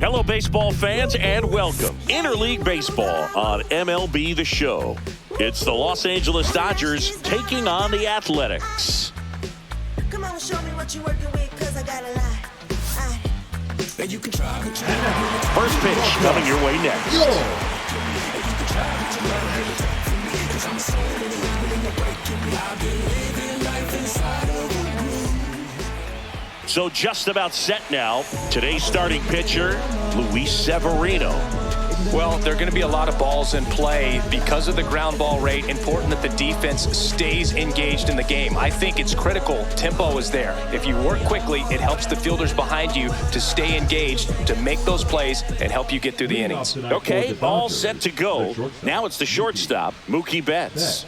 Hello, baseball fans, and welcome. Interleague Baseball on MLB The Show. It's the Los Angeles Dodgers taking on the Athletics. Come on, show me what you're working with, because I got a lot. First pitch coming your way next. So just about set now. Today's starting pitcher, Luis Severino. Well, there are going to be a lot of balls in play because of the ground ball rate. Important that the defense stays engaged in the game. I think it's critical. Tempo is there. If you work quickly, it helps the fielders behind you to stay engaged, to make those plays, and help you get through the innings. Okay, all set to go. Now it's the shortstop, Mookie Betts.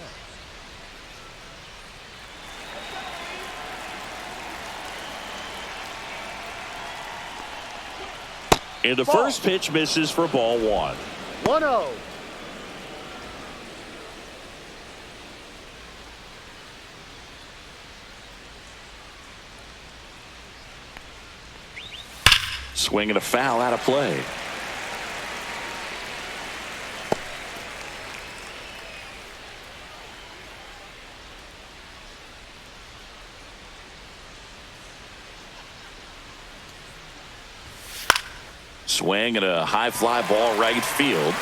And the first pitch misses for ball one. 1-0. Swing and a foul out of play. Swing and a high fly ball right field.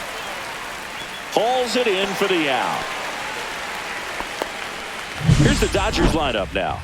Hauls it in for the out. Here's the Dodgers lineup now.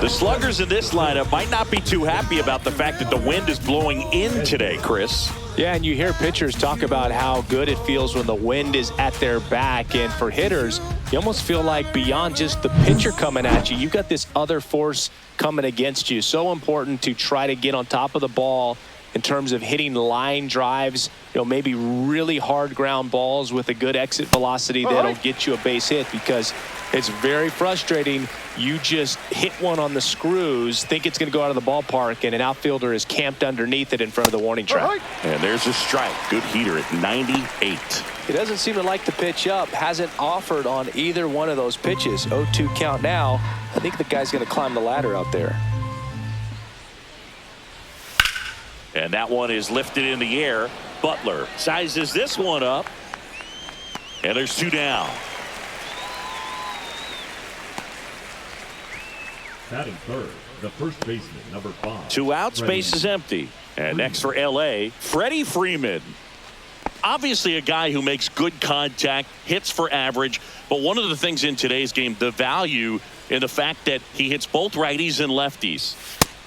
The sluggers in this lineup might not be too happy about the fact that the wind is blowing in today, Chris. Yeah, and you hear pitchers talk about how good it feels when the wind is at their back. And for hitters, you almost feel like beyond just the pitcher coming at you, you've got this other force coming against you. So important to try to get on top of the ball in terms of hitting line drives, maybe really hard ground balls with a good exit velocity that'll get you a base hit, because it's very frustrating. You just hit one on the screws, think it's going to go out of the ballpark, and an outfielder is camped underneath it in front of the warning track. And there's a strike. Good heater at 98. He doesn't seem to like the pitch up. Hasn't offered on either one of those pitches. 0-2 count now. I think the guy's going to climb the ladder out there. And that one is lifted in the air. Butler sizes this one up. And there's two down. Batting third, the first baseman, number 5. 2 outs, base is empty. And next for L.A., Freddie Freeman. Obviously a guy who makes good contact, hits for average. But one of the things in today's game, the value in the fact that he hits both righties and lefties.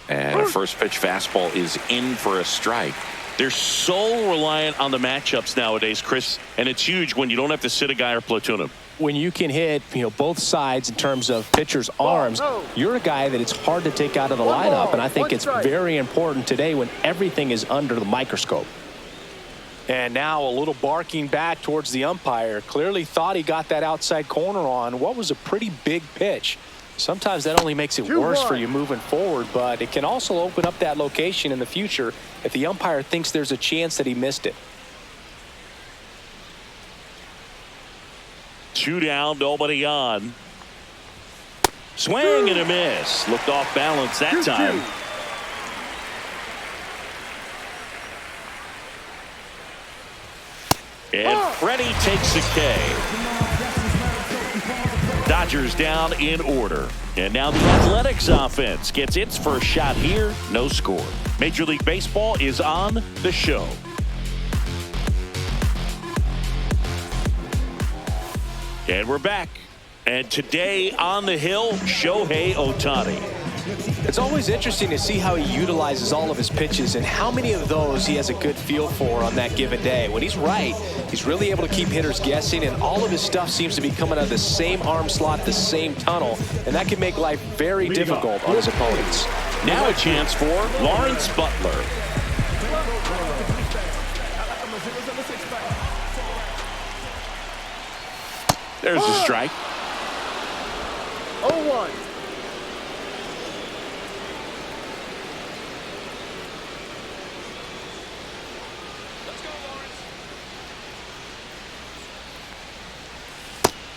And a first pitch fastball is in for a strike. They're so reliant on the matchups nowadays, Chris, and it's huge when you don't have to sit a guy or platoon him. When you can hit, both sides in terms of pitchers' arms, you're a guy that it's hard to take out of the lineup, and I think it's very important today when everything is under the microscope. And now a little barking back towards the umpire. Clearly thought he got that outside corner on what was a pretty big pitch. Sometimes that only makes it worse for you moving forward, but it can also open up that location in the future if the umpire thinks there's a chance that he missed it. 2 down, nobody on. Swing and a miss. Looked off balance that time. And Freddie takes the K. Dodgers down in order. And now the Athletics offense gets its first shot here. No score. Major League Baseball is on the show. And we're back. And today on the hill, Shohei Ohtani. It's always interesting to see how he utilizes all of his pitches and how many of those he has a good feel for on that given day. When he's right, he's really able to keep hitters guessing, and all of his stuff seems to be coming out of the same arm slot, the same tunnel, and that can make life very difficult on his opponents. Now a chance for Lawrence Butler. There's the strike. 0-1.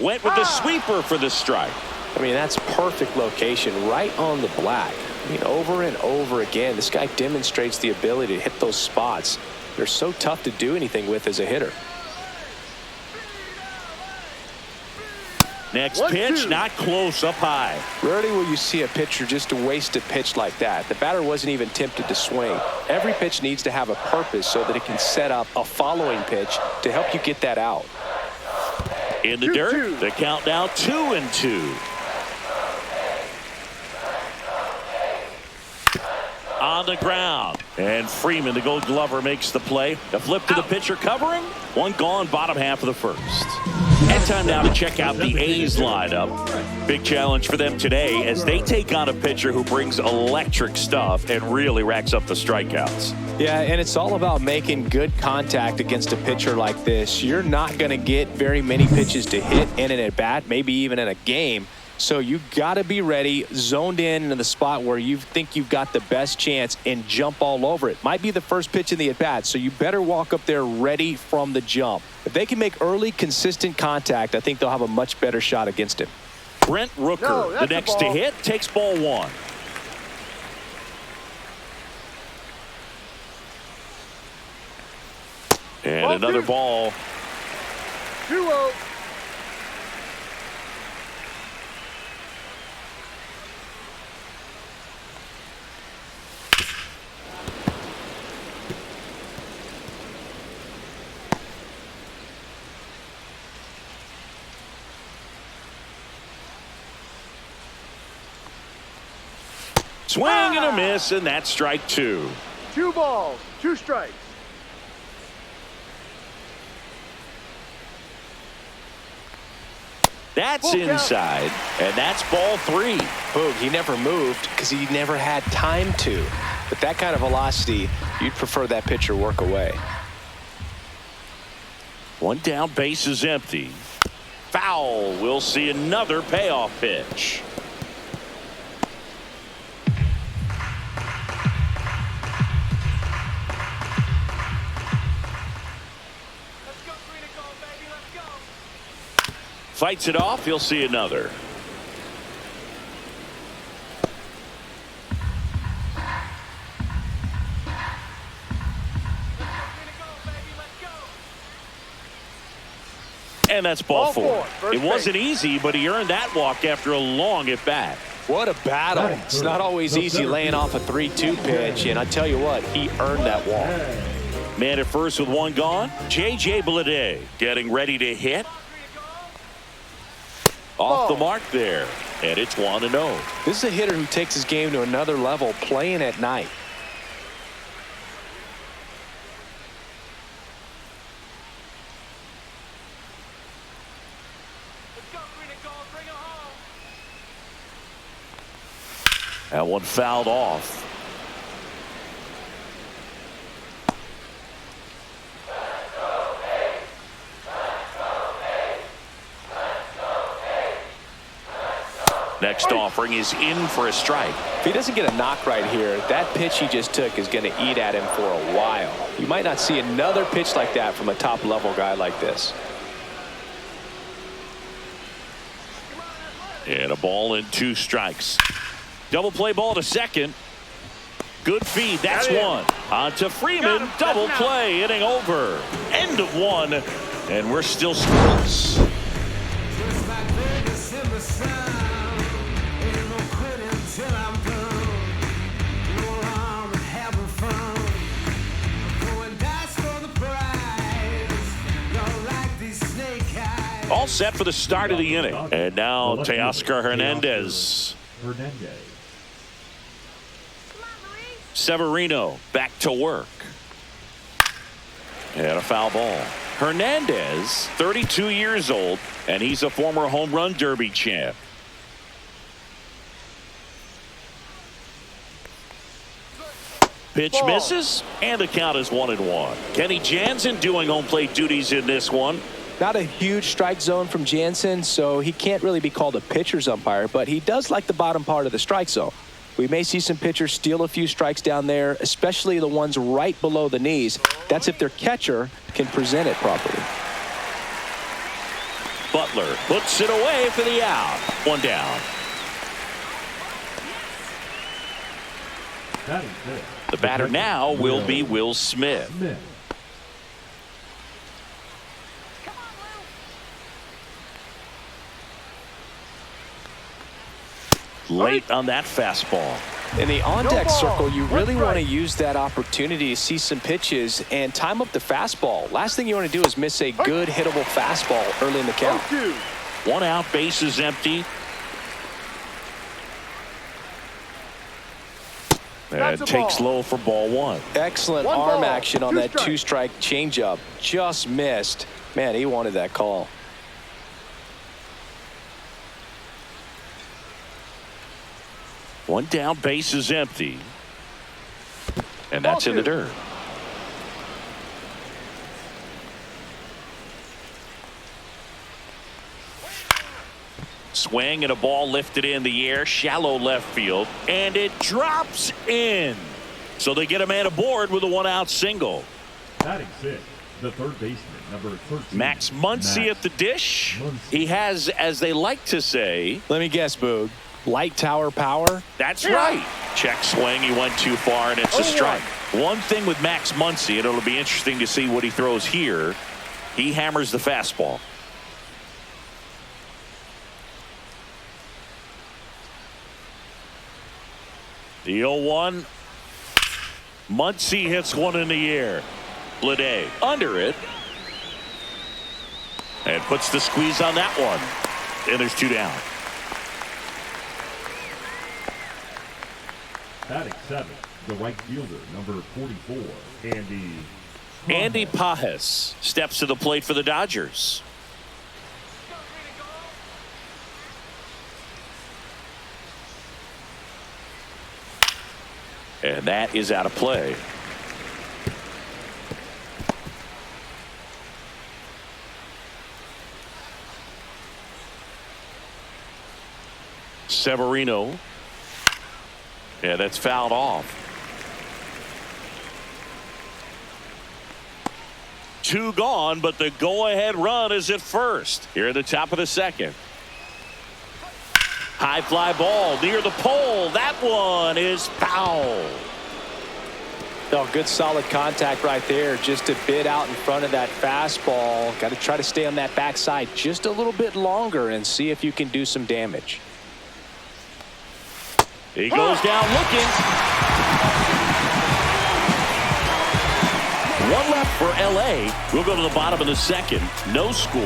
Went with the sweeper for the strike. I mean, that's perfect location, right on the black. I mean, over and over again, this guy demonstrates the ability to hit those spots. They're so tough to do anything with as a hitter. Next pitch, not close, up high. Rarely will you see a pitcher just waste a pitch like that. The batter wasn't even tempted to swing. Every pitch needs to have a purpose so that it can set up a following pitch to help you get that out. In the dirt, the count now 2-2. On the ground, and Freeman, the Gold Glover, makes the play. A flip to the pitcher covering. One gone, bottom half of the first. And time now to check out the A's lineup. Big challenge for them today as they take on a pitcher who brings electric stuff and really racks up the strikeouts. Yeah, and it's all about making good contact against a pitcher like this. You're not going to get very many pitches to hit in an at-bat, maybe even in a game. So you got to be ready, zoned in the spot where you think you've got the best chance and jump all over it. Might be the first pitch in the at-bat, so you better walk up there ready from the jump. If they can make early, consistent contact, I think they'll have a much better shot against him. Brent Rooker, the next to hit, takes ball one. And ball another two. ball. 2-0. Swing and a miss, and that's strike two. 2 balls, 2 strikes. That's Full count. inside, and that's ball 3. Boog, he never moved because he never had time to. But that kind of velocity, you'd prefer that pitcher work away. One down, base is empty. Foul. We'll see another payoff pitch. Fights it off. He'll see another. And that's ball 4. First It wasn't base. easy, but he earned that walk after a long at bat. What a battle. It's not always easy laying off a 3-2 pitch, and I tell you what, he earned that walk. Man at first with one gone. J.J. Bleday getting ready to hit. Off the mark there, and it's 1-0. This is a hitter who takes his game to another level playing at night. That one fouled off. Next offering is in for a strike. If he doesn't get a knock right here, that pitch he just took is going to eat at him for a while. You might not see another pitch like that from a top-level guy like this. And a ball and 2 strikes. Double play ball to second. Good feed. That's one. On to Freeman. Double play. Inning over. End of 1. And we're still scoreless. All set for the start of the inning. And now Teoscar Hernandez. Severino back to work. And a foul ball. Hernandez, 32 years old, and he's a former home run derby champ. Pitch misses, and the count is 1-1. Kenny Jansen doing home plate duties in this one. Not a huge strike zone from Jansen, so he can't really be called a pitcher's umpire, but he does like the bottom part of the strike zone. We may see some pitchers steal a few strikes down there, especially the ones right below the knees. That's if their catcher can present it properly. Butler puts it away for the out. 1 down. The batter now will be Will Smith. late on that fastball. In the on-deck No ball. circle, you really One want to strike. use that opportunity to see some pitches and time up the fastball. Last thing you want to do is miss a good hittable fastball early in the count. 0-2. 1 out, base is empty. That's And a takes ball. low for ball 1. Excellent One arm ball, action on two that strikes. two-strike changeup. Just missed. Man, he wanted that call. One down, base is empty. And that's in the dirt. Swing and a ball lifted in the air, shallow left field, and it drops in. So they get a man aboard with a 1-out single. Batting 6, the third baseman, number 13. Max Muncy at the dish. He has, as they like to say, Let me guess, Boog. Light tower power? that's right. Check swing, he went too far, and it's a strike. One thing with Max Muncy, and it'll be interesting to see what he throws here. He hammers the fastball. The 0-1. Muncy hits one in the air. Blade under it. And puts the squeeze on that one. And there's 2 down. Batting 7, the right fielder, number 44, Andy Pajes steps to the plate for the Dodgers. And that is out of play. Severino. Yeah, that's fouled off. 2 gone, but the go-ahead run is at first. Here at the top of the second. High fly ball near the pole. That one is foul. Oh, good solid contact right there. Just a bit out in front of that fastball. Got to try to stay on that backside just a little bit longer and see if you can do some damage. He goes down looking. 1 left for LA. We'll go to the bottom of the second. No score.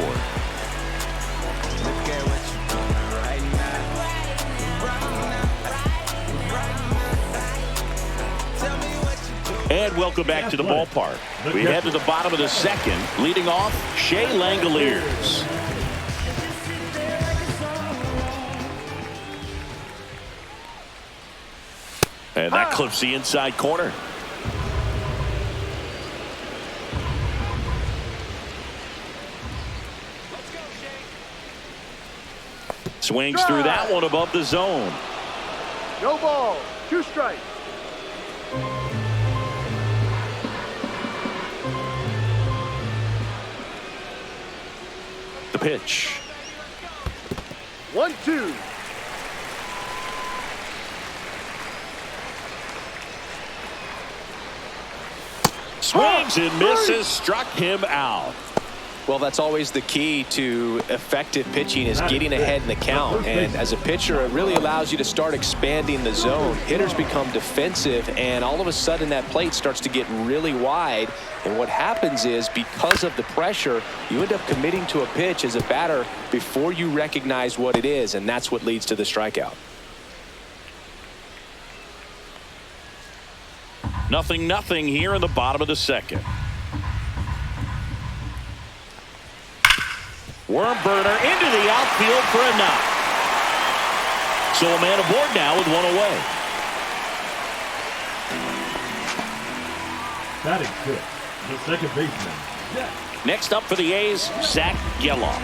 And welcome back to the ballpark. We head to the bottom of the second. Leading off, Shea Langoliers. And that clips the inside corner. Swings through that one above the zone. No ball. 2 strikes. The pitch. 1-2. Swings and misses. Struck him out. Well, that's always the key to effective pitching is getting ahead in the count. And as a pitcher, it really allows you to start expanding the zone. Hitters become defensive, and all of a sudden that plate starts to get really wide. And what happens is because of the pressure, you end up committing to a pitch as a batter before you recognize what it is, and that's what leads to the strikeout. 0-0 here in the bottom of the second. Worm burner into the outfield for a knock. So a man aboard now with 1 away. batting 6, the second baseman, Zach. Next up for the A's, Zach Geloff.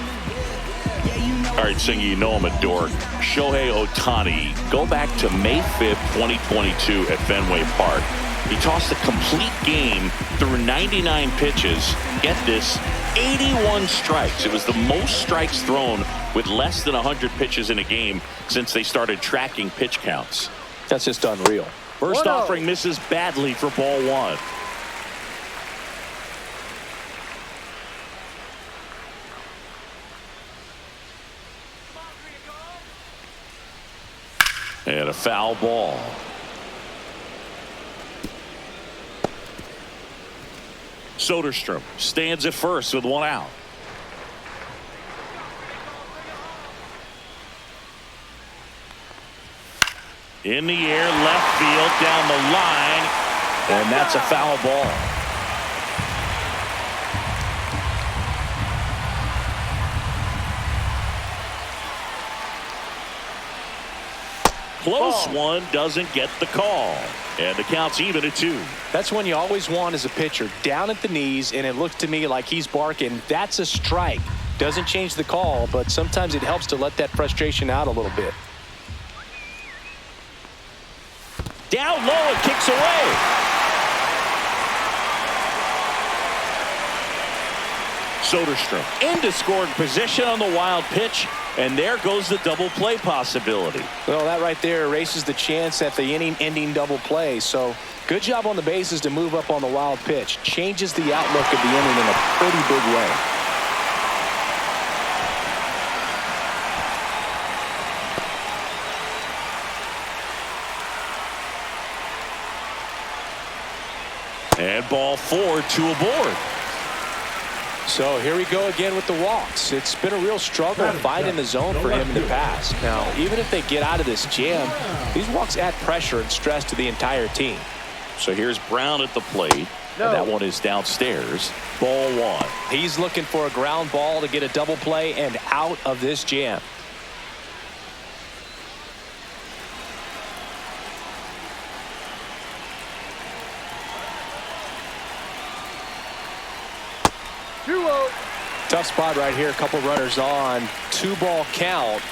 All right, Singy, you know I'm a dork. Shohei Ohtani, go back to May 5th, 2022 at Fenway Park. He tossed a complete game through 99 pitches. Get this, 81 strikes. It was the most strikes thrown with less than 100 pitches in a game since they started tracking pitch counts. That's just unreal. First 1-0. offering misses badly for ball one. And a foul ball. Soderstrom stands at first with one out. In the air, left field, down the line, and that's a foul ball. Close one, doesn't get the call. And the count's even at 2. That's when you always want as a pitcher, down at the knees, and it looks to me like he's barking. That's a strike. Doesn't change the call, but sometimes it helps to let that frustration out a little bit. Down low and kicks away. Soderstrom into scoring position on the wild pitch, and there goes the double play possibility. Well, that right there erases the chance at the inning-ending double play. So good job on the bases to move up on the wild pitch. Changes the outlook of the inning in a pretty big way. And ball 4, 2 aboard. So here we go again with the walks. It's been a real struggle finding the zone for him in the past. Now, even if they get out of this jam, these walks add pressure and stress to the entire team. So here's Brown at the plate. And that one is downstairs. Ball 1. He's looking for a ground ball to get a double play and out of this jam. Tough spot right here. A couple runners on. 2-ball count.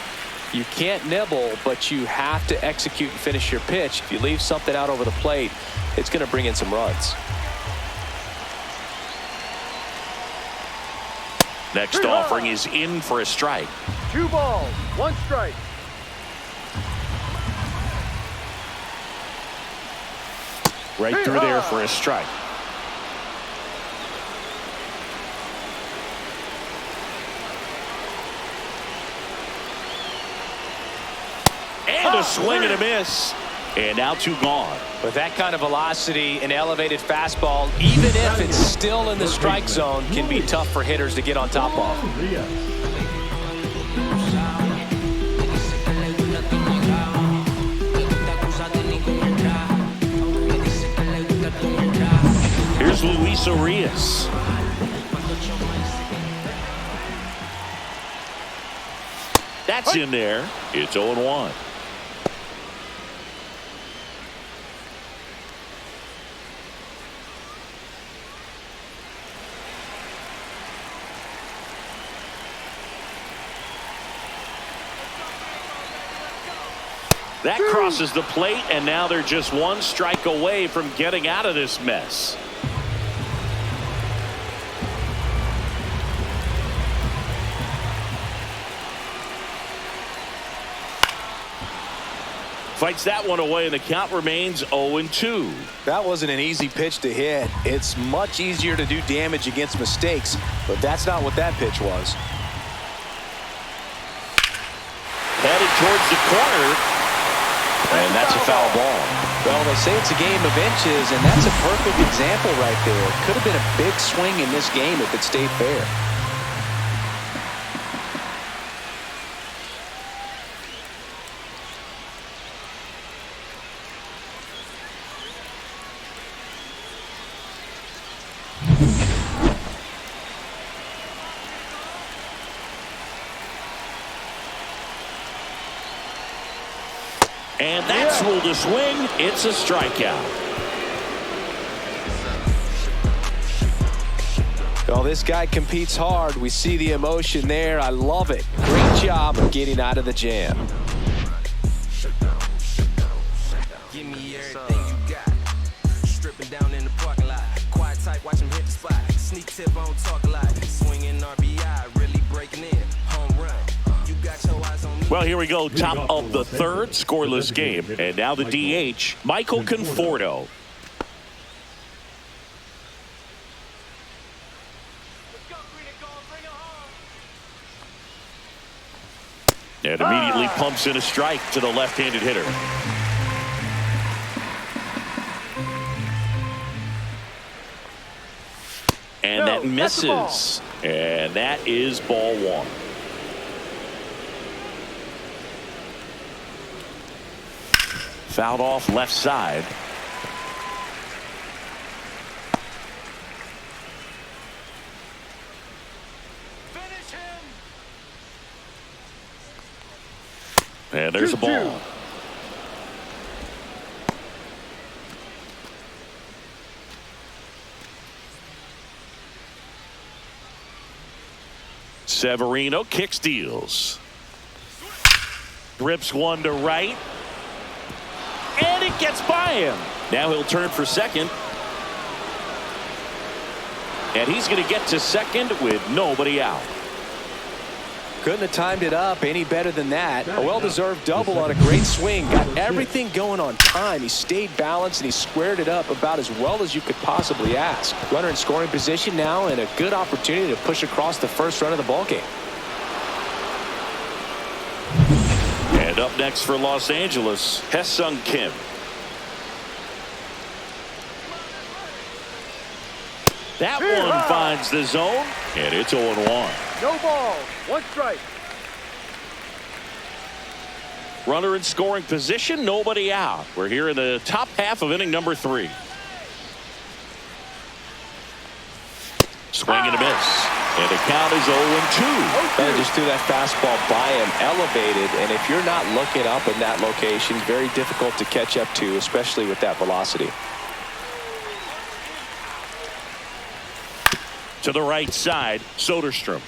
You can't nibble, but you have to execute and finish your pitch. If you leave something out over the plate, it's going to bring in some runs. Next offering is in for a strike. 2 balls, 1 strike. Right through there for a strike. And a swing and a miss. And now 2 gone. With that kind of velocity, an elevated fastball, even if it's still in the strike zone, can be tough for hitters to get on top of. Here's Luis Arias. That's in there. It's 0-1. That crosses the plate, and now they're just 1 strike away from getting out of this mess. Fights that one away, and the count remains 0-2. That wasn't an easy pitch to hit. It's much easier to do damage against mistakes, but that's not what that pitch was. Headed towards the corner. And that's a foul ball. Well, they say it's a game of inches, and that's a perfect example right there. Could have been a big swing in this game if it stayed fair. And that's ruled a swing. It's a strikeout. Well, this guy competes hard. We see the emotion there. I love it. Great job of getting out of the jam. Give me everything you got. Stripping down in the parking lot. Quiet type, watch him hit the spot. Sneak tip, on talk a lot. Swinging RBI, really breaking in. Home run. You got your eyes on me. Well, here we go. Top of the 3rd, scoreless game. And now the DH, Michael Conforto. And immediately pumps in a strike to the left-handed hitter. And that misses. And that is ball one. Fouled off left side. Finish him. And there's a ball. Severino kick steals. Rips one to right. And it gets by him. Now he'll turn for second. And he's going to get to second with nobody out. Couldn't have timed it up any better than that. A well-deserved double on a great swing. Got everything going on time. He stayed balanced and he squared it up about as well as you could possibly ask. Runner in scoring position now and a good opportunity to push across the first run of the ballgame. And up next for Los Angeles, Hye-Sung Kim. That one finds the zone, and it's 0-1. No ball. One strike. Runner in scoring position, nobody out. We're here in the top half of inning number 3. Swing and a miss. And the count is 0-2. Just threw that fastball by him, elevated, and if you're not looking up in that location, very difficult to catch up to, especially with that velocity. To the right side, Soderstrom.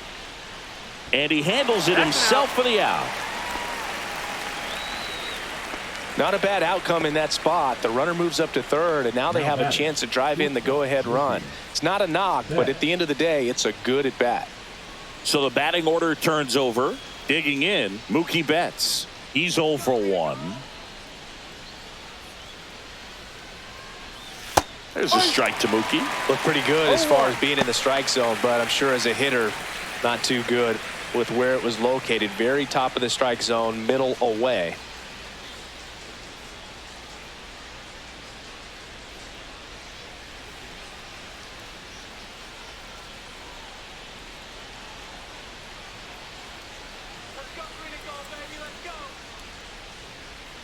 And he handles it himself for the out. Not a bad outcome in that spot. The runner moves up to third, and now they have a chance to drive in the go-ahead run. It's not a knock, but at the end of the day, it's a good at-bat. So the batting order turns over. Digging in, Mookie Betts. He's 0 for 1. There's a strike to Mookie. Looked pretty good as far as being in the strike zone, but I'm sure as a hitter, not too good with where it was located. Very top of the strike zone, middle away.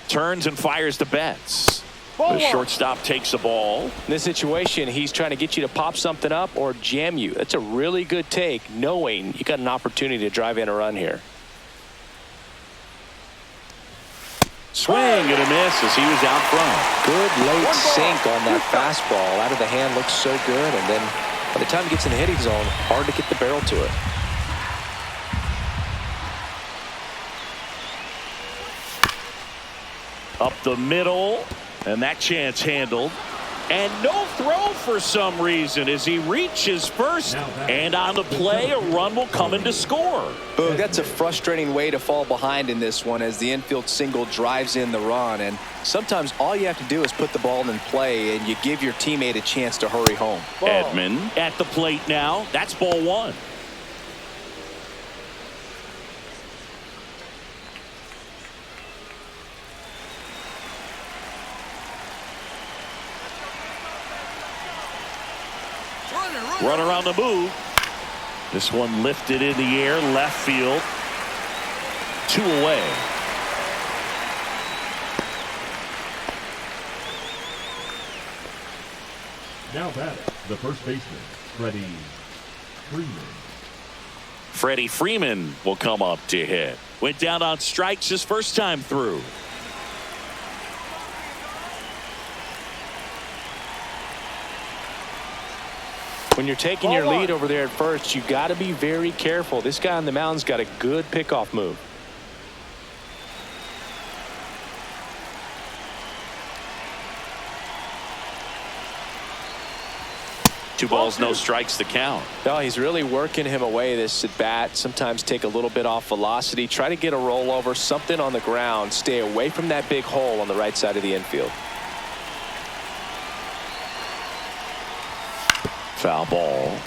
Turns and fires to Betts. The shortstop takes the ball. In this situation, he's trying to get you to pop something up or jam you. That's a really good take, knowing you got an opportunity to drive in a run here. Swing and a miss as he was out front. Good late sink on that fastball. Out of the hand, looks so good, and then by the time he gets in the hitting zone, hard to get the barrel to it. Up the middle, and that chance handled. And no throw for some reason as he reaches first. And on the play, a run will come in to score. Boog, that's a frustrating way to fall behind in this one as the infield single drives in the run. And sometimes all you have to do is put the ball in play, and you give your teammate a chance to hurry home. Edman at the plate now. That's ball 1. Runner on the move. This one lifted in the air, left field. 2 away. Now batting, the first baseman, Freddie Freeman. Freddie Freeman will come up to hit. Went down on strikes his first time through. When you're taking your lead over there at first, you got to be very careful. This guy on the mound's got a good pickoff move. Two balls, no strikes to count. No, he's really working him away this at bat. Sometimes take a little bit off velocity. Try to get a rollover, something on the ground. Stay away from that big hole on the right side of the infield. Foul ball.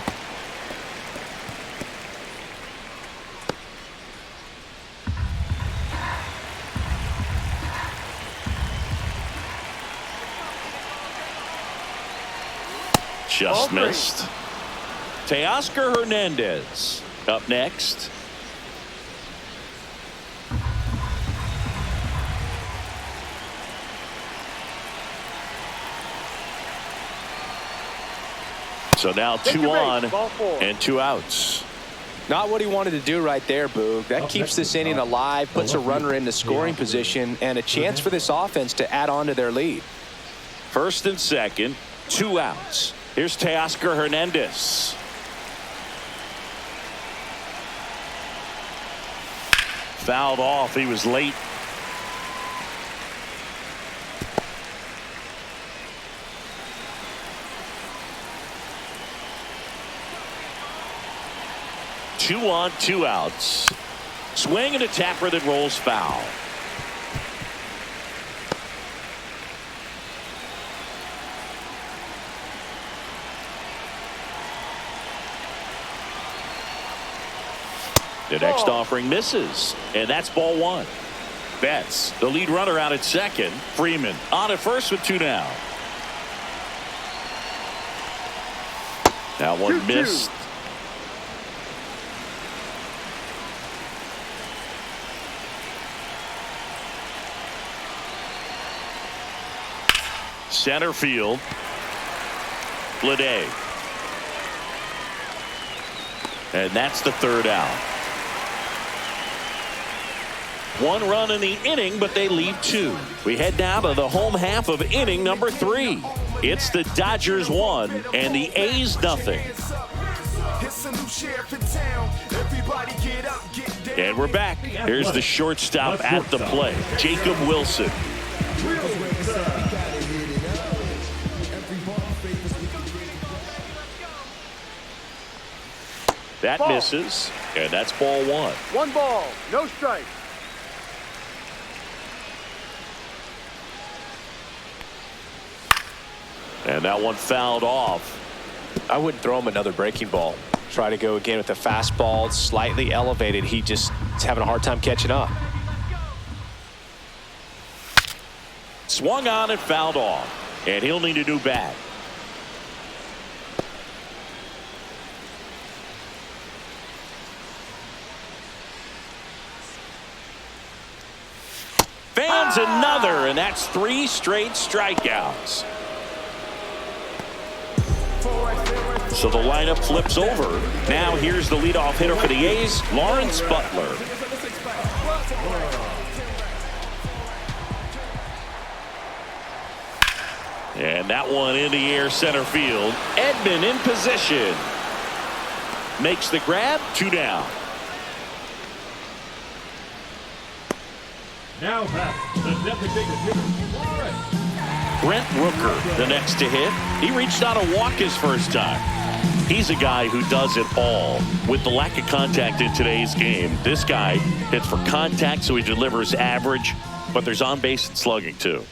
Just missed. Teoscar Hernandez up next. So now 2 on and 2 outs. Not what he wanted to do right there, Boog. That keeps this inning alive, puts a runner in the scoring position, and a chance for this offense to add on to their lead. First and second, 2 outs. Here's Teoscar Hernandez. Fouled off. He was late. Two on, 2 outs. Swing and a tapper that rolls foul. The next offering misses, and that's ball 1. Betts, the lead runner, out at second. Freeman on at first with 2 down. That one missed. Center field. Blade. And that's the 3rd out. 1 run in the inning, but they leave 2. We head now to the home half of inning number 3. It's the Dodgers 1 and the A's nothing. And we're back. Here's the shortstop at the plate, Jacob Wilson. That misses, and that's ball 1. 1 ball, no strike. And that one fouled off. I wouldn't throw him another breaking ball. Try to go again with the fastball, slightly elevated. He just is having a hard time catching up. Swung on and fouled off, and he'll need a new bat. Fans another, and that's 3 straight strikeouts. So the lineup flips over. Now here's the leadoff hitter for the A's, Lawrence Butler. And that one in the air, center field. Edman in position. Makes the grab, 2 down. Now back, the designated hitter, Brent Rooker, the next to hit. He reached out and walked his first time. He's a guy who does it all. With the lack of contact in today's game, this guy hits for contact, so he delivers average, but there's on base and slugging too.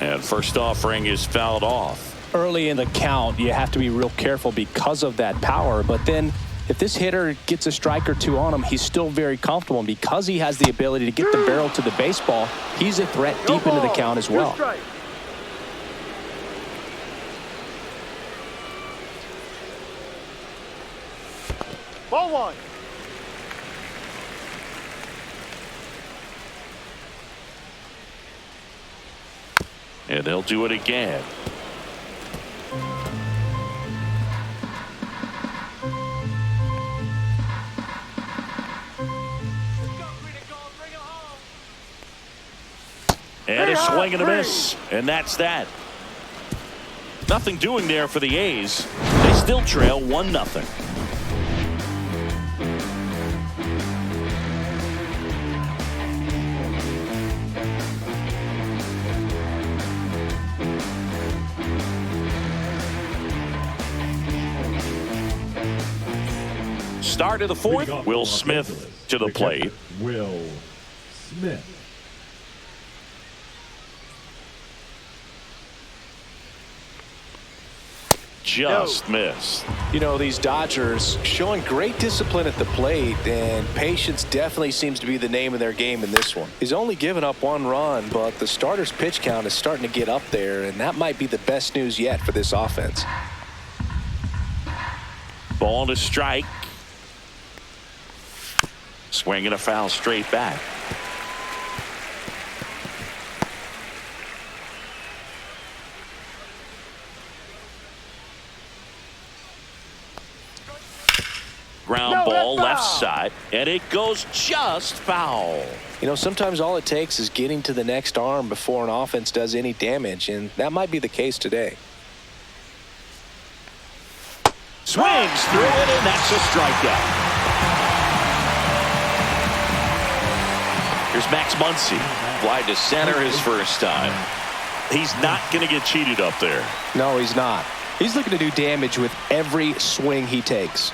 And first offering is fouled off. Early in the count, you have to be real careful because of that power, but then if this hitter gets a strike or 2 on him, he's still very comfortable. And because he has the ability to get the barrel to the baseball, he's a threat deep into the count as well. Ball 1. And they'll do it again. And a swing and a miss. And that's that. Nothing doing there for the A's. They still trail 1-0. Start of the 4th. Will Smith to the plate. Will Smith. just missed. You know, these Dodgers showing great discipline at the plate, and patience definitely seems to be the name of their game in this one. He's only given up 1 run, but the starter's pitch count is starting to get up there, and that might be the best news yet for this offense. Ball to strike. Swinging a foul straight back. Ground ball left side, and it goes just foul. You know, sometimes all it takes is getting to the next arm before an offense does any damage, and that might be the case today. Swings through it, and that's a strikeout. Here's Max Muncy. Wide to center his first time. He's not going to get cheated up there. No, he's not. He's looking to do damage with every swing he takes.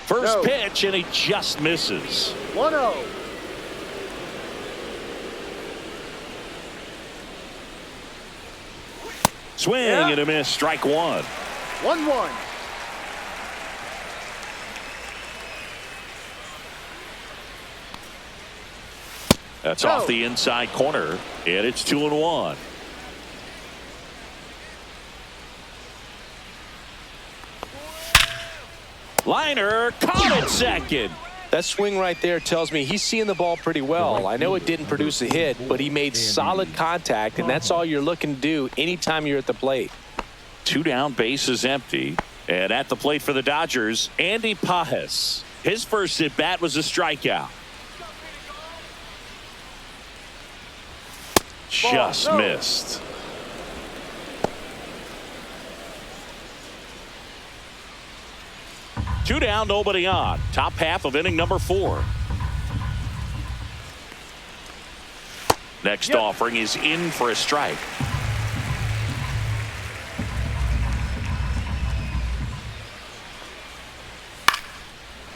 First pitch, and he just misses. 1-0. Swing and a miss, strike 1. 1-1. That's off the inside corner, and it's 2-1. Liner caught it second. That swing right there tells me he's seeing the ball pretty well. I know it didn't produce a hit, but he made solid contact, and that's all you're looking to do anytime you're at the plate. 2 down, bases empty. And at the plate for the Dodgers, Andy Pajes. His first at bat was a strikeout. Just missed. Two down, nobody on. Top half of inning number 4. Next offering is in for a strike.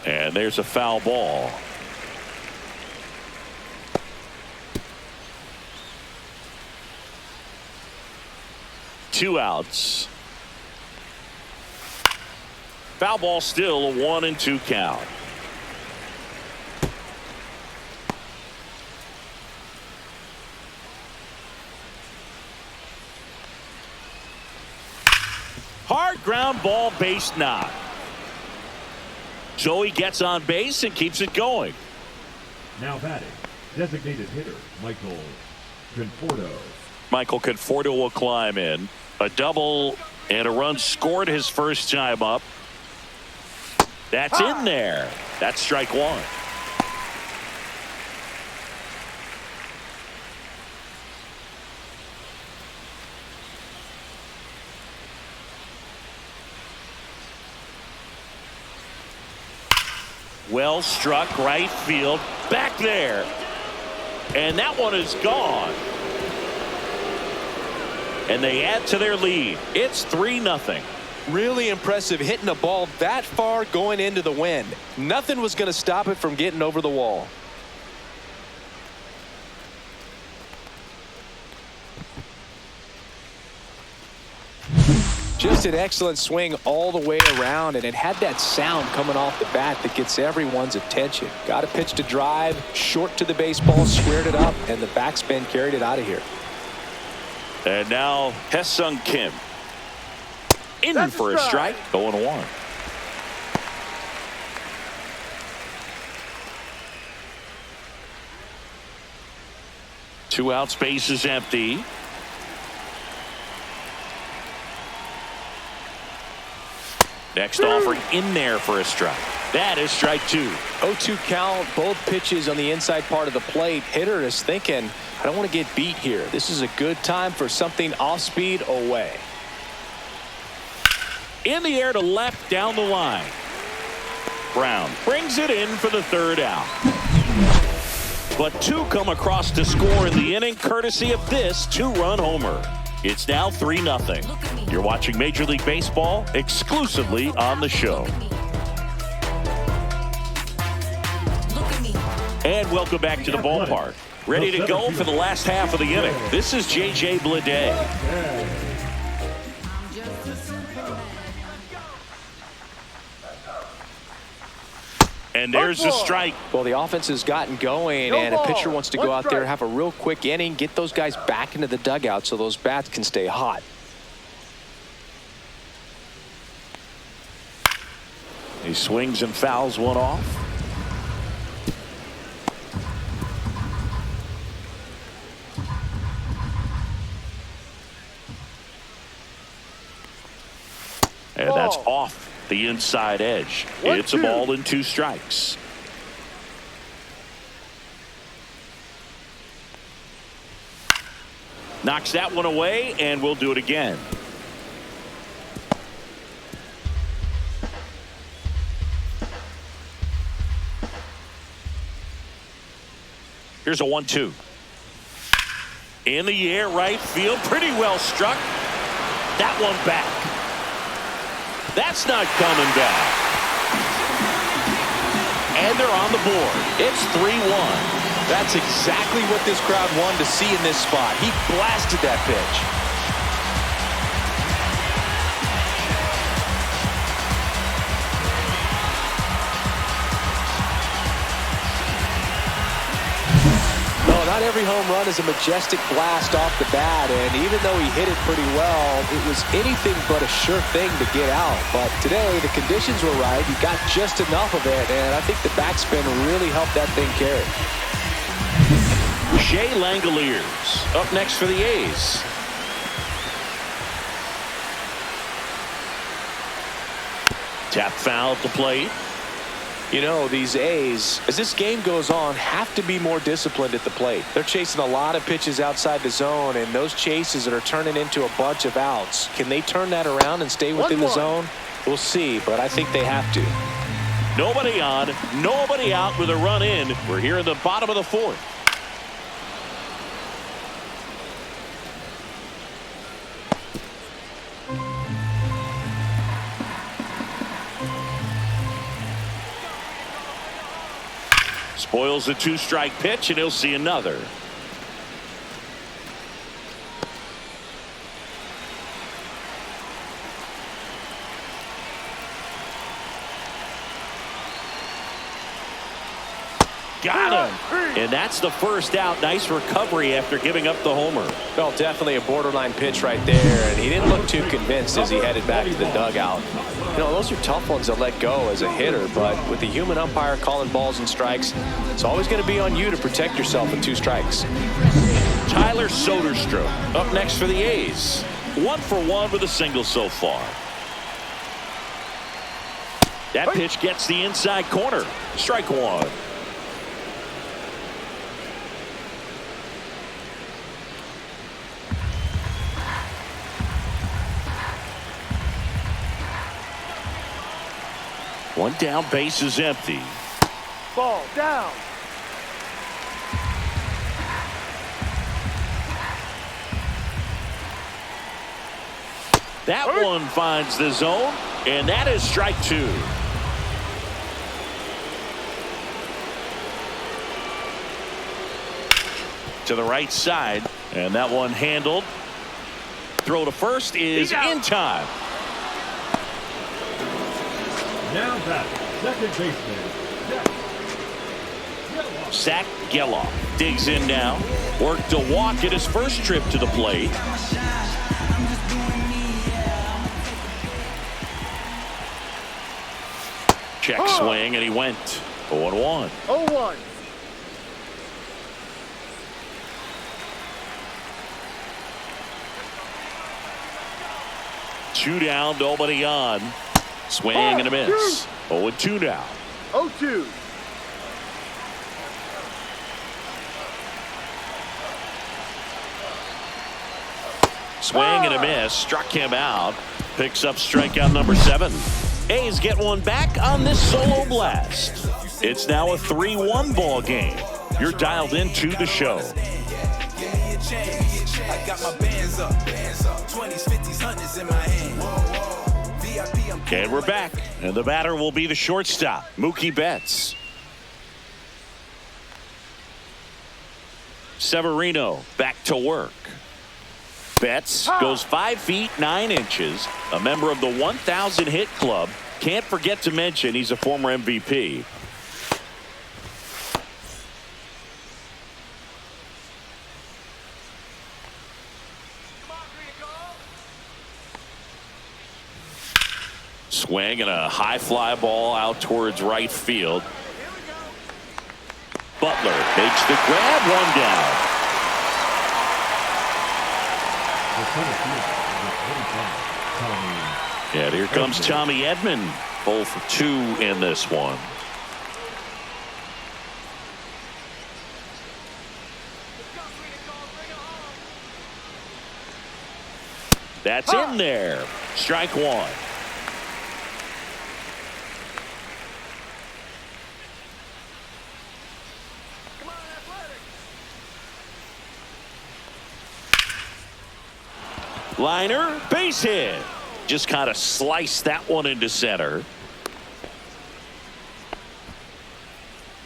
And there's a foul ball. Two outs. Foul ball, still a 1-2 count. Hard ground ball, base knock. Joey gets on base and keeps it going. Now batting, designated hitter Michael Conforto. Michael Conforto will climb in. A double and a run scored his first time up. That's in there. That's strike 1. Well struck, right field, back there. And that one is gone. And they add to their lead. It's 3-0. Really impressive hitting a ball that far going into the wind. Nothing was going to stop it from getting over the wall. Just an excellent swing all the way around, and it had that sound coming off the bat that gets everyone's attention. Got a pitch to drive, short to the baseball, squared it up, and the backspin carried it out of here. And now Hesung Kim in for a strike. 0-1. Two outs, bases empty. Next offering in there for a strike. That is strike 2. 0-2 count, both pitches on the inside part of the plate. Hitter is thinking, I don't want to get beat here. This is a good time for something off speed away. In the air to left, down the line. Brown brings it in for the third out. But 2 come across to score in the inning, courtesy of this 2-run homer. It's now 3-0. You're watching Major League Baseball exclusively on the show. Look at me. And welcome back to the ballpark. Ready to go for the last half of the inning. This is J.J. Bleday. And there's a strike. Well, the offense has gotten going, and a pitcher wants to go out there, have a real quick inning, get those guys back into the dugout so those bats can stay hot. He swings and fouls one off. And that's off the inside edge. It's a ball and 2 strikes. Knocks that one away, and we'll do it again. Here's a 1-2. In the air, right field, pretty well struck. That one back. That's not coming back. And they're on the board. It's 3-1. That's exactly what this crowd wanted to see in this spot. He blasted that pitch. Not every home run is a majestic blast off the bat, and even though he hit it pretty well, it was anything but a sure thing to get out. But today, the conditions were right. He got just enough of it, and I think the backspin really helped that thing carry. Shea Langoliers up next for the A's. Tap foul at the plate. You know, these A's, as this game goes on, have to be more disciplined at the plate. They're chasing a lot of pitches outside the zone, and those chases that are turning into a bunch of outs. Can they turn that around and stay within the zone? We'll see, but I think they have to. Nobody on, nobody out with a run in. We're here in the bottom of the 4th. Spoils the 2-strike pitch, and he'll see another. Got him. And that's the first out. Nice recovery after giving up the homer. Well, definitely a borderline pitch right there, and he didn't look too convinced as he headed back to the dugout. You know, those are tough ones to let go as a hitter, but with the human umpire calling balls and strikes, it's always going to be on you to protect yourself with 2 strikes. Tyler Soderstrom up next for the A's. 1 for 1 with a single so far. That pitch gets the inside corner. Strike 1. One down, base is empty. Ball down. That one finds the zone, and that is strike 2. To the right side, and that one handled. Throw to first is in time. Now back, second baseman, Zach Geloff digs in now. Worked to walk at his first trip to the plate. Check swing, and he went 0-1. 0-1. Two down, nobody on. Swing and a miss. 0-2 now. 0-2. Swing and a miss. Struck him out. Picks up strikeout number 7. A's get one back on this solo blast. It's now a 3-1 ball game. You're dialed into the show. I got my bands up. 20s, 50s, 100s in my hand. And we're back. And the batter will be the shortstop, Mookie Betts. Severino back to work. Betts goes 5 feet 9 inches. A member of the 1,000 hit club. Can't forget to mention he's a former MVP. Swing and a high fly ball out towards right field. Butler makes the grab, one down. Yeah, here comes Tommy Edman. 0 for 2 in this one. That's in there. Strike one. Liner, base hit. Just kind of sliced that one into center.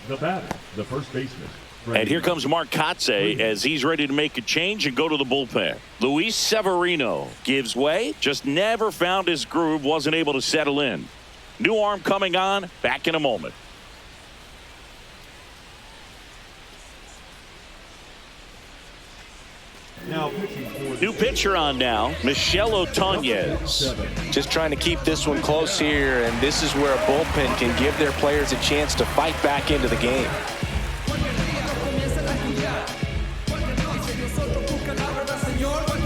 The batter, the first baseman. And here comes Mark Kotze as he's ready to make a change and go to the bullpen. Luis Severino gives way, just never found his groove, wasn't able to settle in. New arm coming on, back in a moment. Now pitching for New pitcher on now, Michel Otonez. Just trying to keep this one close here, and this is where a bullpen can give their players a chance to fight back into the game.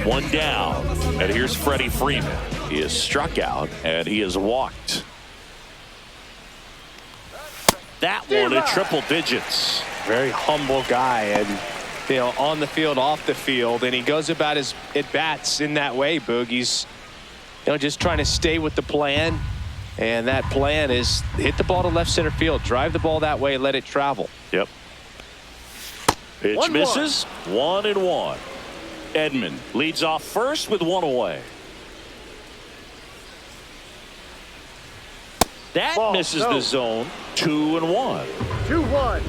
One down, and here's Freddie Freeman. He is struck out, and he is walked. That one in triple digits. Very humble guy, and you know, on the field, off the field, and he goes about his at-bats in that way, Boog. He's, you know, just trying to stay with the plan, and that plan is hit the ball to left center field, drive the ball that way, let it travel. Yep. Pitch misses. 1-1. Edman leads off first with one away. That misses the zone. 2-1. 2-1.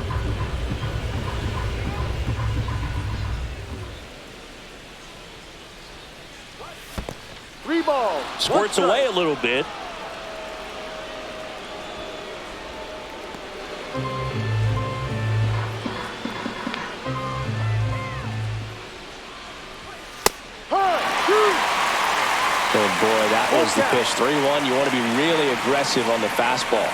Three balls. Squirts away a little bit. Oh boy, that was the pitch. 3-1. You want to be really aggressive on the fastball.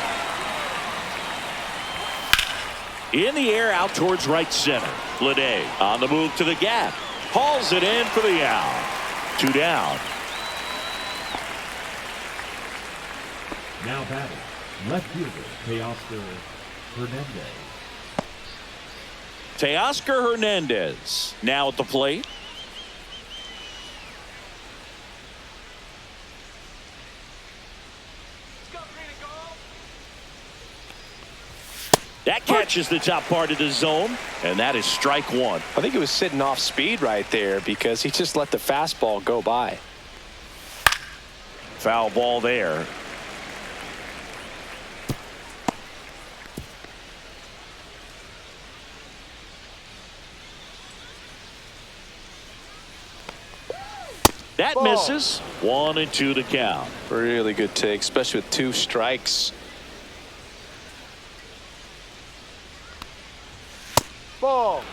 In the air out towards right center. Lede on the move to the gap. Hauls it in for the out. 2 down. now batting, left fielder Teoscar Hernandez. Teoscar Hernandez now at the plate. That catches the top part of the zone, and that is strike one. I think it was sitting off speed right there because he just let the fastball go by. Foul ball there. That misses. 1-2 to count. Really good take, especially with 2 strikes. Ball.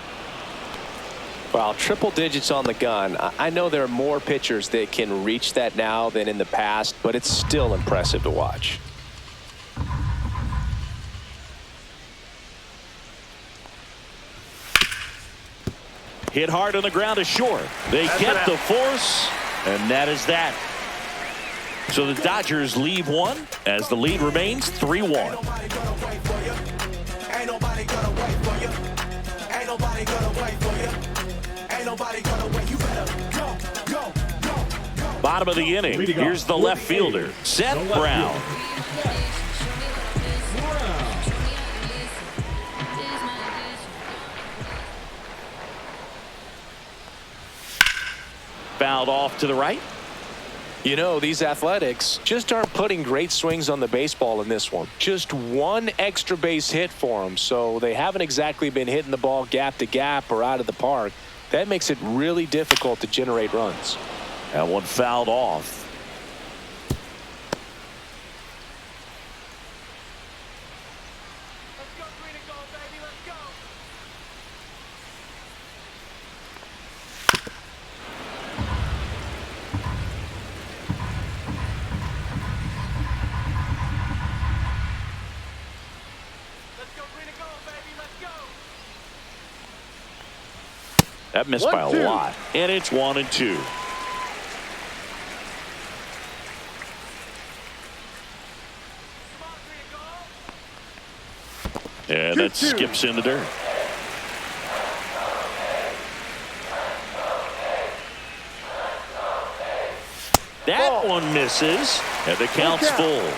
Wow, triple digits on the gun. I know there are more pitchers that can reach that now than in the past, but it's still impressive to watch. Hit hard on the ground is short. They get the force, and that is that. So the Dodgers leave one as the lead remains 3-1. Bottom of the inning. Here's the left fielder, Seth Brown. Fouled off to the right. You know, these Athletics just aren't putting great swings on the baseball in this one. Just one extra base hit for them, so they haven't exactly been hitting the ball gap to gap or out of the park. That makes it really difficult to generate runs. That one fouled off. That missed by a lot. And it's 1-2. And that skips in the dirt. That one misses. And the count's full.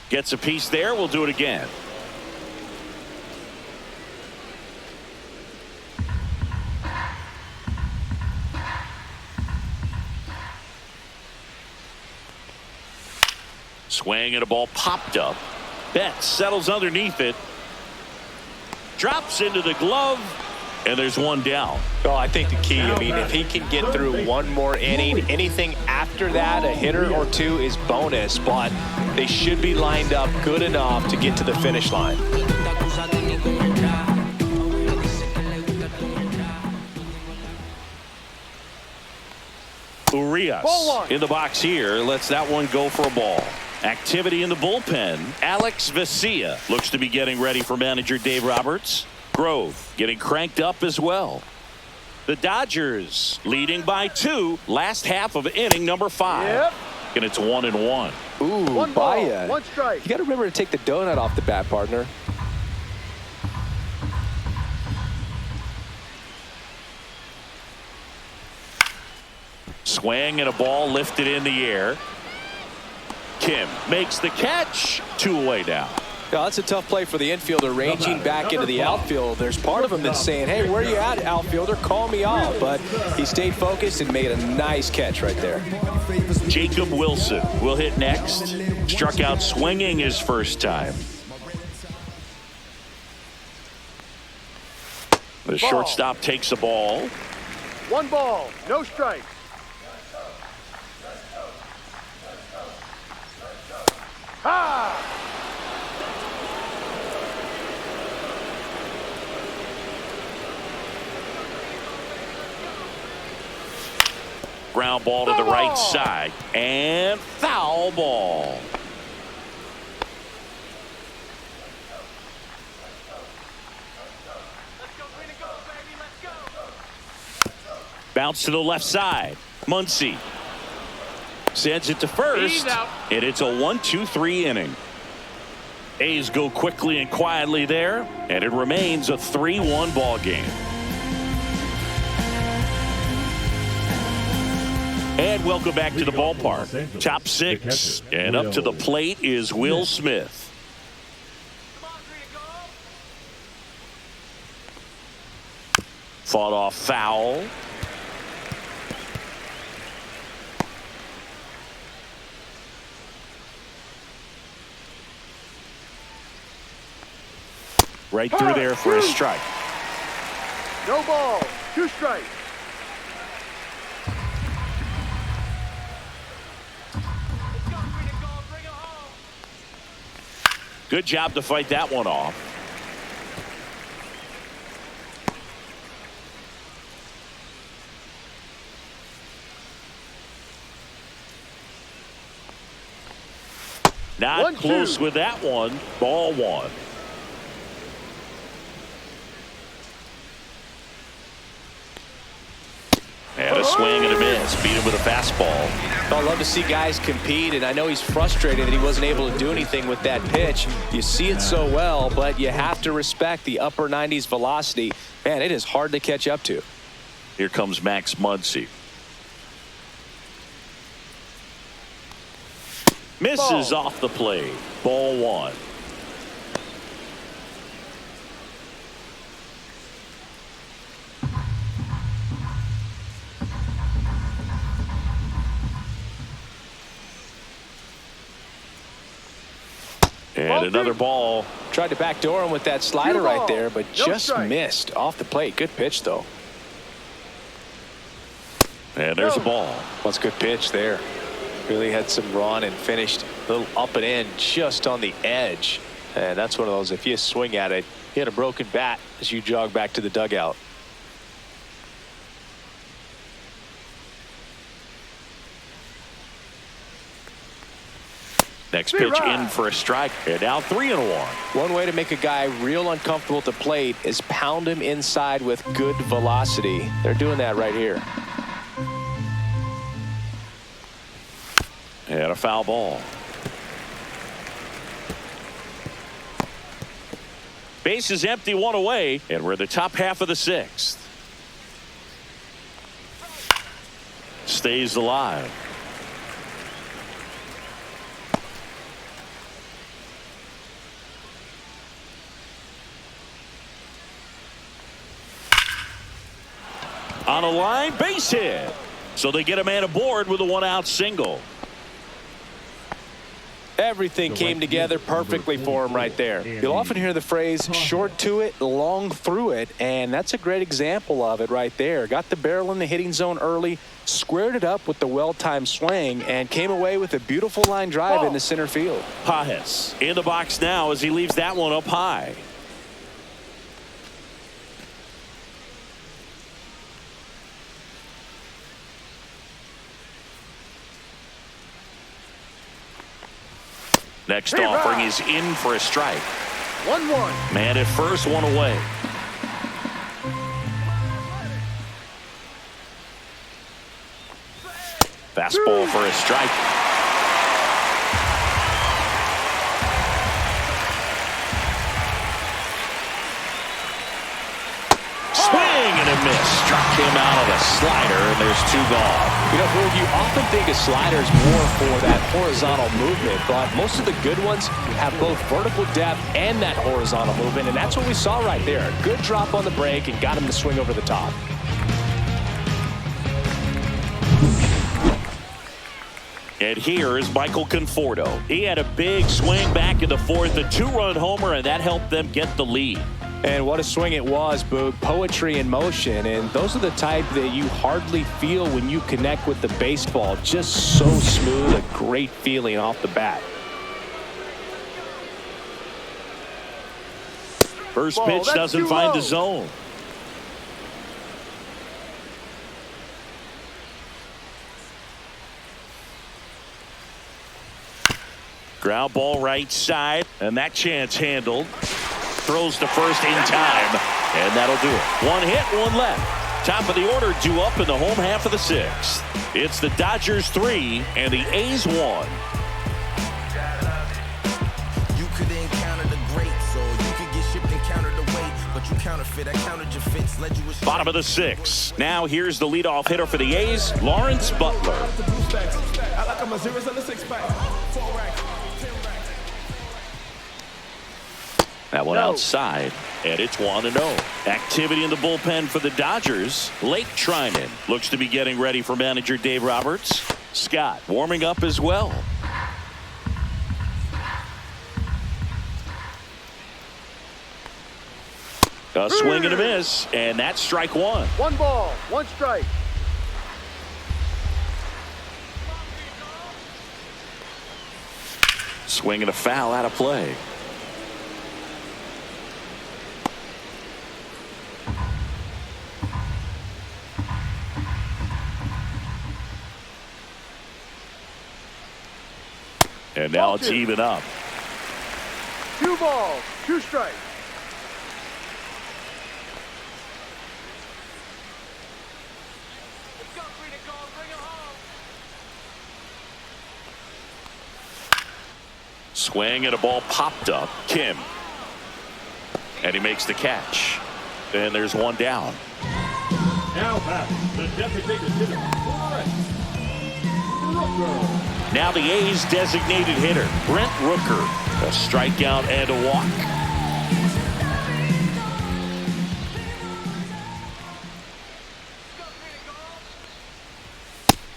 Gets a piece there. We'll do it again. Swing and a ball popped up. Betts settles underneath it. Drops into the glove. And there's one down. Well, I think the key, I mean, if he can get through one more inning, anything after that, a hitter or two is bonus, but they should be lined up good enough to get to the finish line. Urias in the box here lets that one go for a ball. Activity in the bullpen. Alex Vesia looks to be getting ready for manager Dave Roberts. Grove getting cranked up as well. The Dodgers leading by 2. Last half of inning number 5. Yep. And it's 1-1. Ooh, One ball, Baez. one strike. You got to remember to take the donut off the bat, partner. Swing and a ball lifted in the air. Kim makes the catch. 2 away now. Now, that's a tough play for the infielder ranging back into the outfield. There's part of him that's saying, hey, where you at, outfielder? Call me off. But he stayed focused and made a nice catch right there. Jacob Wilson will hit next. Struck out swinging his first time. The shortstop takes the ball. 1 ball, no strike. Ha! Ground ball to the right side. And foul ball. Bounce to the left side. Muncy sends it to first. And it's a 1-2-3 inning. A's go quickly and quietly there. And it remains a 3-1 ball game. And welcome back to the ballpark. Top 6. And up to the plate is Will Smith. Fought off foul. Right through there for a strike. No ball, 2 strikes. Good job to fight that one off. Not close with that one. Ball 1. And a swing and a miss. Beat him with a fastball. I love to see guys compete, and I know he's frustrated that he wasn't able to do anything with that pitch. You see it so well, but you have to respect the upper 90s velocity. Man, it is hard to catch up to. Here comes Max Muncy. Misses off the plate. Ball 1. And another ball. Tried to backdoor him with that slider right there, but just missed off the plate. Good pitch, though. And there's a ball. Well, it's a good pitch there. Really had some run and finished a little up and in just on the edge. And that's one of those, if you swing at it, you had a broken bat as you jog back to the dugout. Next pitch in for a strike. And now 3-1. One way to make a guy real uncomfortable at the plate is pound him inside with good velocity. They're doing that right here. And a foul ball. Base is empty, one away, and we're in the top half of the sixth. Stays alive. On a line, base hit. So they get a man aboard with a one-out single. Everything came together perfectly for him right there. You'll often hear the phrase short to it, long through it, and that's a great example of it right there. Got the barrel in the hitting zone early, squared it up with the well-timed swing, and came away with a beautiful line drive into center field. Pajes in the box now as he leaves that one up high. Next offering is in for a strike. 1-1. Man at first, one away. Fastball for a strike. Swing and a miss. Struck him out of a slider, and there's two gone. You know, Boog, you often think of sliders more for that horizontal movement, but most of the good ones have both vertical depth and that horizontal movement, and that's what we saw right there. Good drop on the break and got him to swing over the top. And here is Michael Conforto. He had a big swing back in the fourth, a two-run homer, and that helped them get the lead. And what a swing it was, Boog. Poetry in motion. And those are the type that you hardly feel when you connect with the baseball. Just so smooth, a great feeling off the bat. First pitch doesn't find the zone. Ground ball right side, and that chance handled. Throws to first in time, and that'll do it. One hit, one left. Top of the order due up in the home half of the sixth. It's the Dodgers 3 and the A's 1. You could encounter the greats, or you could get shipped and countered away, but you counterfeit, I countered your fits, led you astray. Bottom of the sixth. Now here's the leadoff hitter for the A's, Lawrence Butler. I like my zeros on the six-pack. 4 racks. That one outside, and it's 1-0. Activity in the bullpen for the Dodgers. Lake Trinan looks to be getting ready for manager Dave Roberts. Scott warming up as well. A swing and a miss, and that's strike one. 1 ball, 1 strike. Swing and a foul out of play. And now it's even up. 2 balls, 2 strikes. Swing and a ball popped up. Kim. And he makes the catch. And there's one down. Now back, the designated hitter for the Reds, Rooker. Now the A's designated hitter, Brent Rooker. A strikeout and a walk.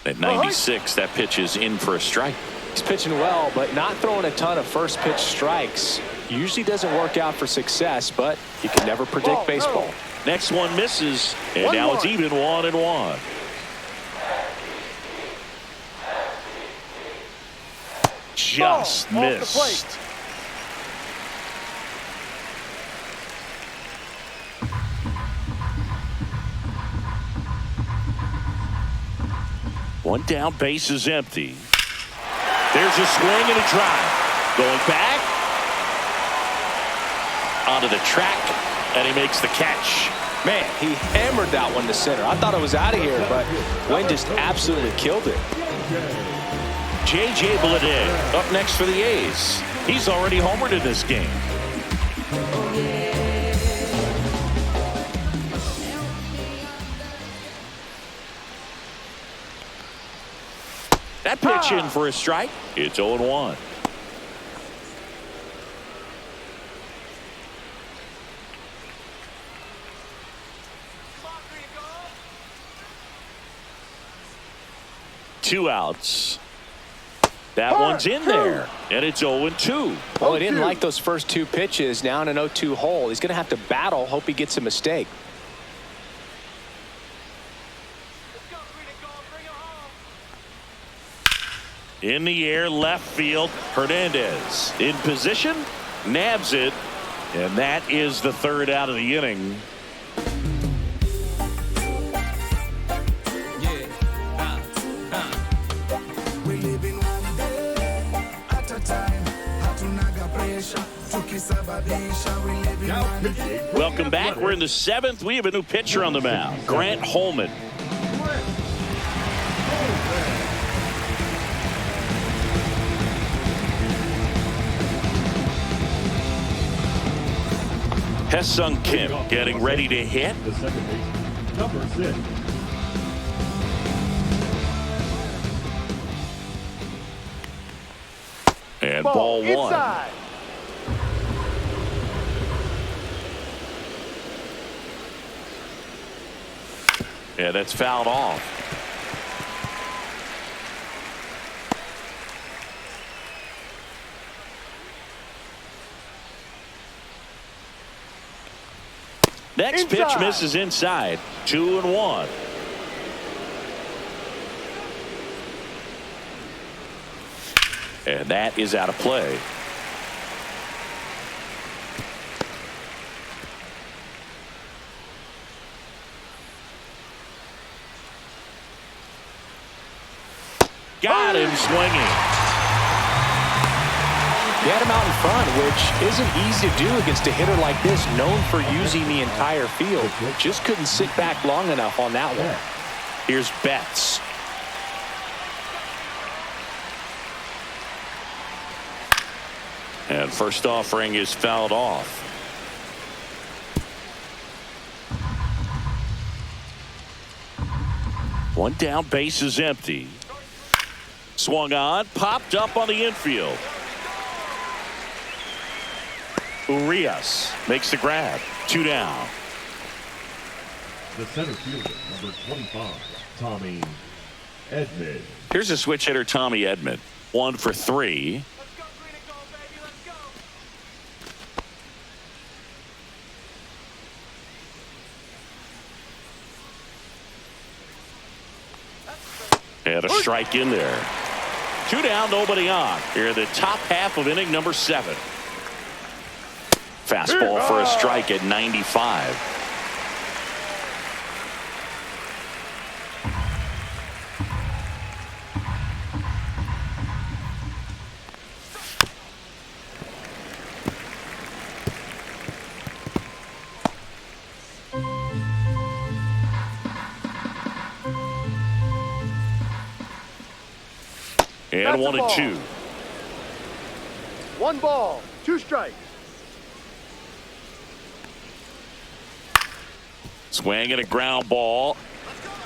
At 96, that pitch is in for a strike. He's pitching well, but not throwing a ton of first pitch strikes. Usually doesn't work out for success, but you can never predict baseball. Next one misses, and now it's even 1-1. Just missed. One down, base is empty. There's a swing and a drive. Going back. Onto the track, and he makes the catch. Man, he hammered that one to center. I thought it was out of here, but Wynn just absolutely killed it. J.J. Bleday up next for the A's. He's already homered in this game. That pitch in for a strike. It's 0-1. Two outs. That one's in there, and it's 0-2. Well, he didn't like those first two pitches. Now in an 0-2 hole. He's going to have to battle. Hope he gets a mistake. In the air, left field. Hernandez in position, nabs it, and that is the third out of the inning. Welcome back. We're in the seventh. We have a new pitcher on the mound, Grant Holman. Hesung Kim getting ready to hit. The second baseman, number 6. And ball one. Inside. Yeah, that's fouled off. Next pitch misses inside. 2-1. And that is out of play. Got him swinging. He had him out in front, which isn't easy to do against a hitter like this, known for using the entire field. Just couldn't sit back long enough on that one. Here's Betts. And first offering is fouled off. One down, base is empty. Swung on, popped up on the infield. Urias makes the grab. 2 down. The center fielder, number 25, Tommy Edman. Here's a switch hitter, Tommy Edman. 1 for 3. And a strike in there. 2 down, nobody on. Here in the top half of inning number 7. Fastball for a strike at 95. And 1-2. 1 ball, 2 strikes. Swing and a ground ball.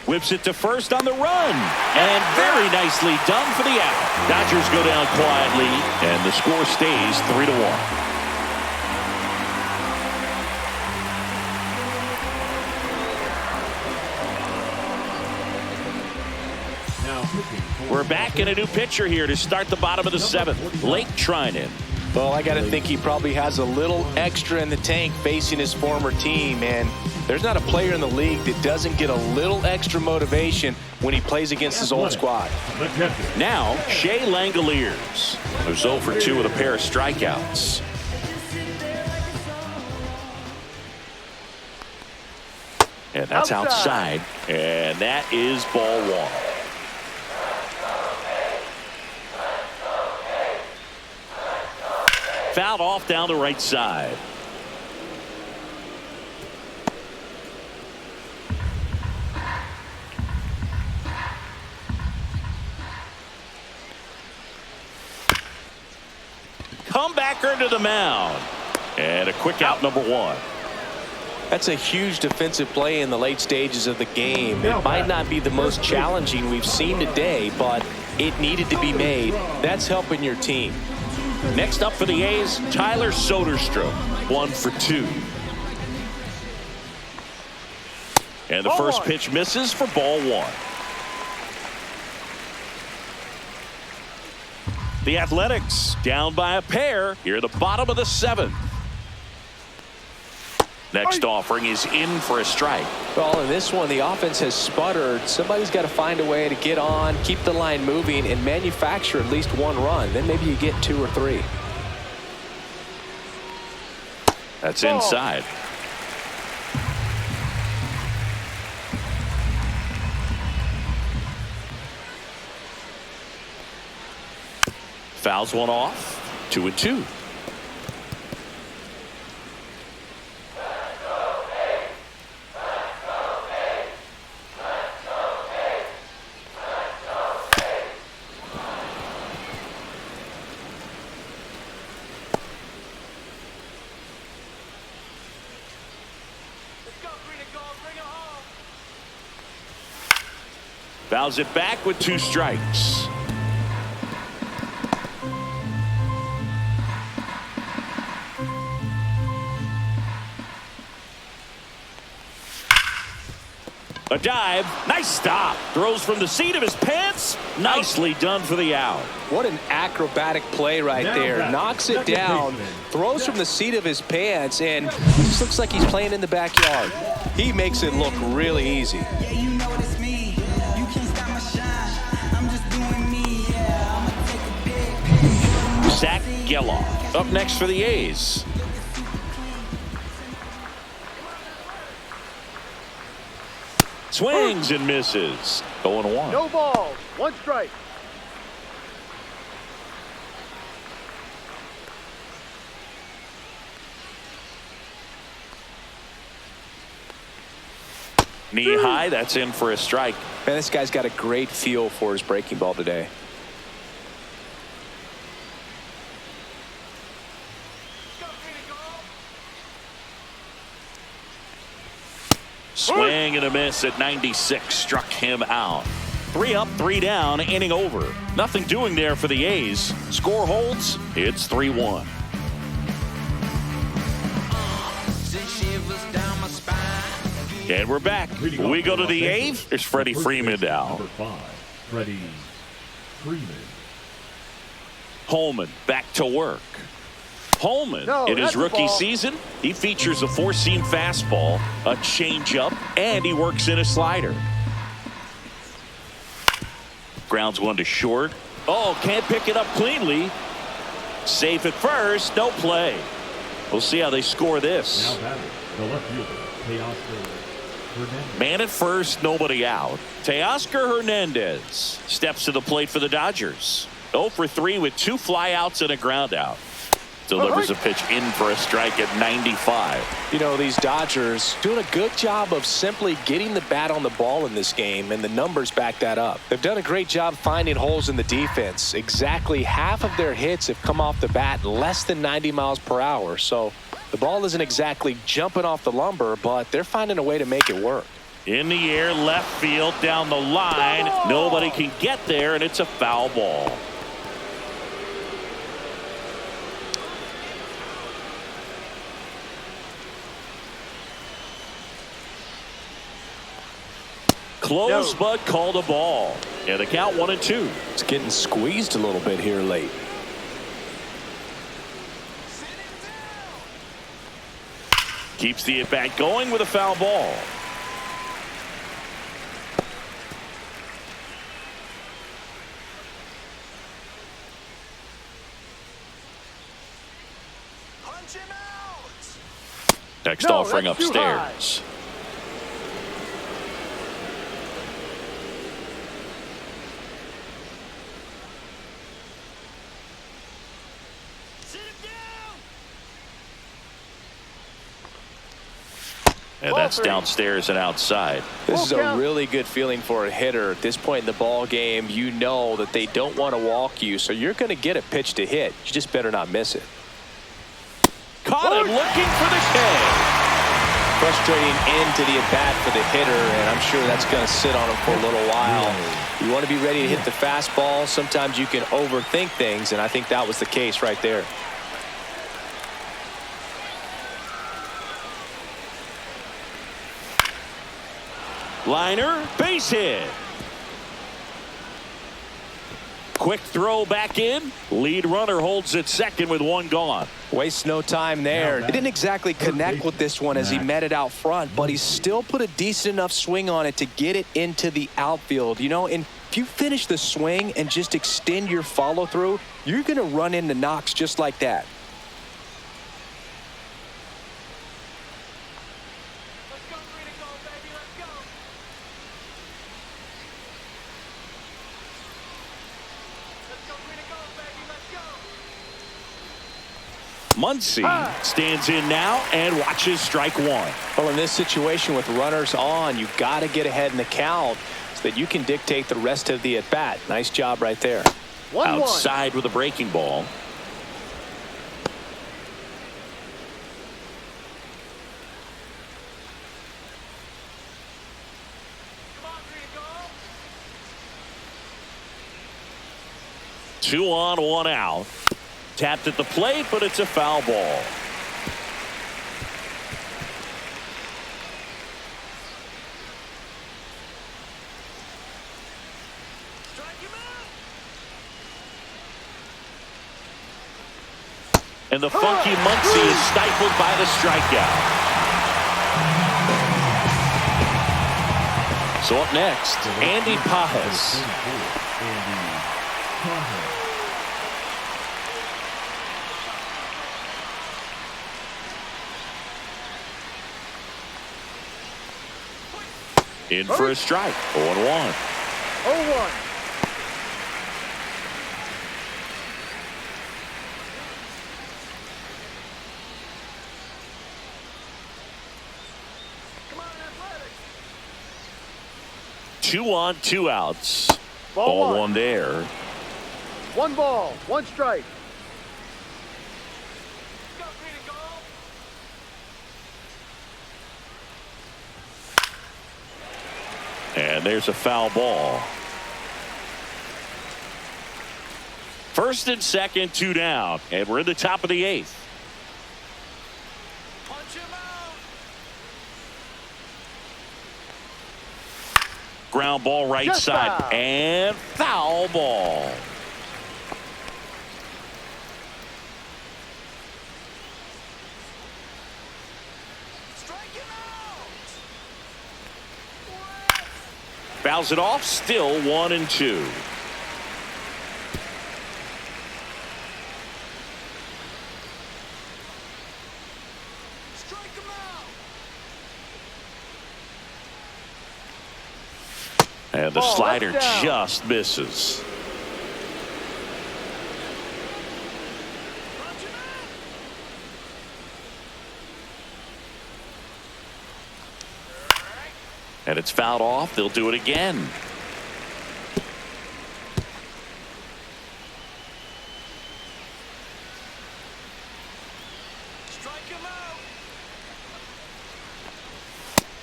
Whips it to first on the run. And very nicely done for the out. Dodgers go down quietly, and the score stays 3-1. Now pitching for We're back in a new pitcher here to start the bottom of the 7th. Blake Trinan. Well, I got to think he probably has a little extra in the tank facing his former team, and there's not a player in the league that doesn't get a little extra motivation when he plays against his old squad. the catcher. Now, Shea Langoliers, who's 0 for 2 with a pair of strikeouts. And that's outside. And that is ball 1. Fouled off down the right side. Comebacker to the mound. And a quick out, number 1. That's a huge defensive play in the late stages of the game. It might not be the most challenging we've seen today, but it needed to be made. That's helping your team. Next up for the A's, Tyler Soderstrom, 1 for 2. And the first pitch misses for ball 1. The Athletics down by a pair here at the bottom of the 7th. Next offering is in for a strike. Well, in this one, the offense has sputtered. Somebody's got to find a way to get on, keep the line moving, and manufacture at least 1 run. Then maybe you get 2 or 3. That's inside. Fouls one off. 2-2. Fouls it back with 2 strikes. A dive. Nice stop. Throws from the seat of his pants. Nicely done for the out. What an acrobatic play right there. Knocks it down, throws from the seat of his pants, and it just looks like he's playing in the backyard. He makes it look really easy. Yeah, you know it's me. You can't stop my shine. I'm just doing me. Yeah, I'ma take a big Zach Geloff up next for the A's. Swings and misses. 0-1. No balls. 1 strike. Knee high. That's in for a strike. Man, this guy's got a great feel for his breaking ball today. Swing and a miss at 96. Struck him out. 3 up, 3 down, inning over. Nothing doing there for the A's. Score holds. It's 3-1. And we're back. We go to the 8th. There's Freddie Freeman now. Number 5, Freddie Freeman. Holman back to work. Holman, No, in his that's a rookie ball. season, he features a 4-seam fastball, a changeup, and he works in a slider. Grounds 1 to short. Oh, can't pick it up cleanly. Safe at first, no play. We'll see how they score this. Now batting, the left fielder, Teoscar Hernandez. Man at first, nobody out. Teoscar Hernandez steps to the plate for the Dodgers. 0 for 3 with 2 flyouts and a ground out. Delivers a pitch in for a strike at 95. You know, these Dodgers doing a good job of simply getting the bat on the ball in this game, and the numbers back that up. They've done a great job finding holes in the defense. Exactly half of their hits have come off the bat less than 90 miles per hour. So the ball isn't exactly jumping off the lumber, but they're finding a way to make it work. In the air, left field, down the line. Nobody can get there, and it's a foul ball. Close, but called a ball. And the count 1-2. It's getting squeezed a little bit here late. Keeps the at-bat going with a foul ball. Next offering upstairs. And that's downstairs and outside. This is a really good feeling for a hitter. At this point in the ball game, you know that they don't want to walk you, so you're going to get a pitch to hit. You just better not miss it. Caught him looking for the K. Frustrating end to the at-bat for the hitter, and I'm sure that's going to sit on him for a little while. You want to be ready to hit the fastball. Sometimes you can overthink things, and I think that was the case right there. Liner, base hit. Quick throw back in. Lead runner holds at second with one gone. Wastes no time there. He didn't exactly connect with this one as he met it out front, but he still put a decent enough swing on it to get it into the outfield. You know, and if you finish the swing and just extend your follow through, you're going to run into knocks just like that. Muncy stands in now and watches strike one. Well, in this situation with runners on, you've got to get ahead in the count so that you can dictate the rest of the at-bat. Nice job right there. Outside with a breaking ball. Two on, one out. Tapped at the plate, but it's a foul ball. And the funky Muncy is stifled by the strikeout. So up next, Andy Pajas. In for a strike. 0-1. 0-1. Two on, two outs. Ball one there. 1 ball, 1 strike. And there's a foul ball. First and second, 2 down. And we're in the top of the 8th. Ground ball right side. Foul. And foul ball. Fouls it off, still 1-2. And the slider just misses. And it's fouled off. They'll do it again.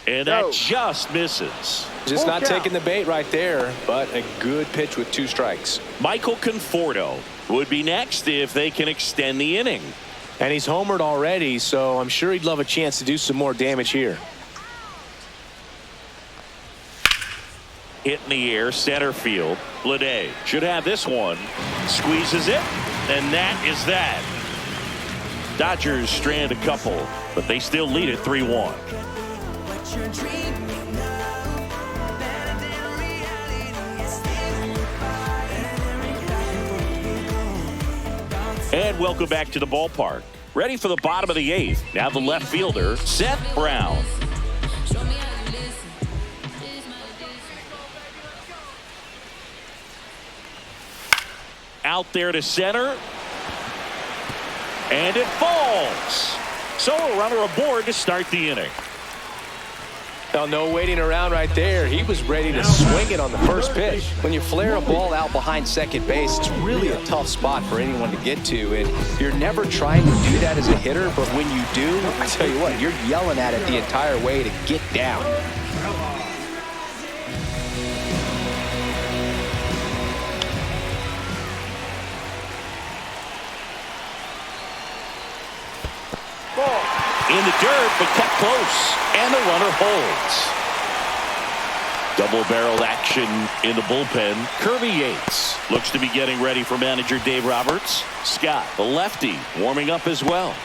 And that just misses. Just not taking the bait right there, but a good pitch with 2 strikes. Michael Conforto would be next if they can extend the inning. And he's homered already, so I'm sure he'd love a chance to do some more damage here. hit in the air, center field. Bleday should have this one. Squeezes it, and that is that. Dodgers strand a couple, but they still lead it 3-1. What you're dreaming of, better than reality is still. And welcome back to the ballpark. Ready for the bottom of the 8th. Now the left fielder, Seth Brown. Out there to center. And it falls. So a runner aboard to start the inning. Well, no waiting around right there. He was ready to swing it on the first pitch. When you flare a ball out behind second base, it's really a tough spot for anyone to get to. And you're never trying to do that as a hitter, but when you do, I tell you what, you're yelling at it the entire way to get down. In the dirt, but kept close. And the runner holds. Double-barreled action in the bullpen. Kirby Yates looks to be getting ready for manager Dave Roberts. Scott, the lefty, warming up as well.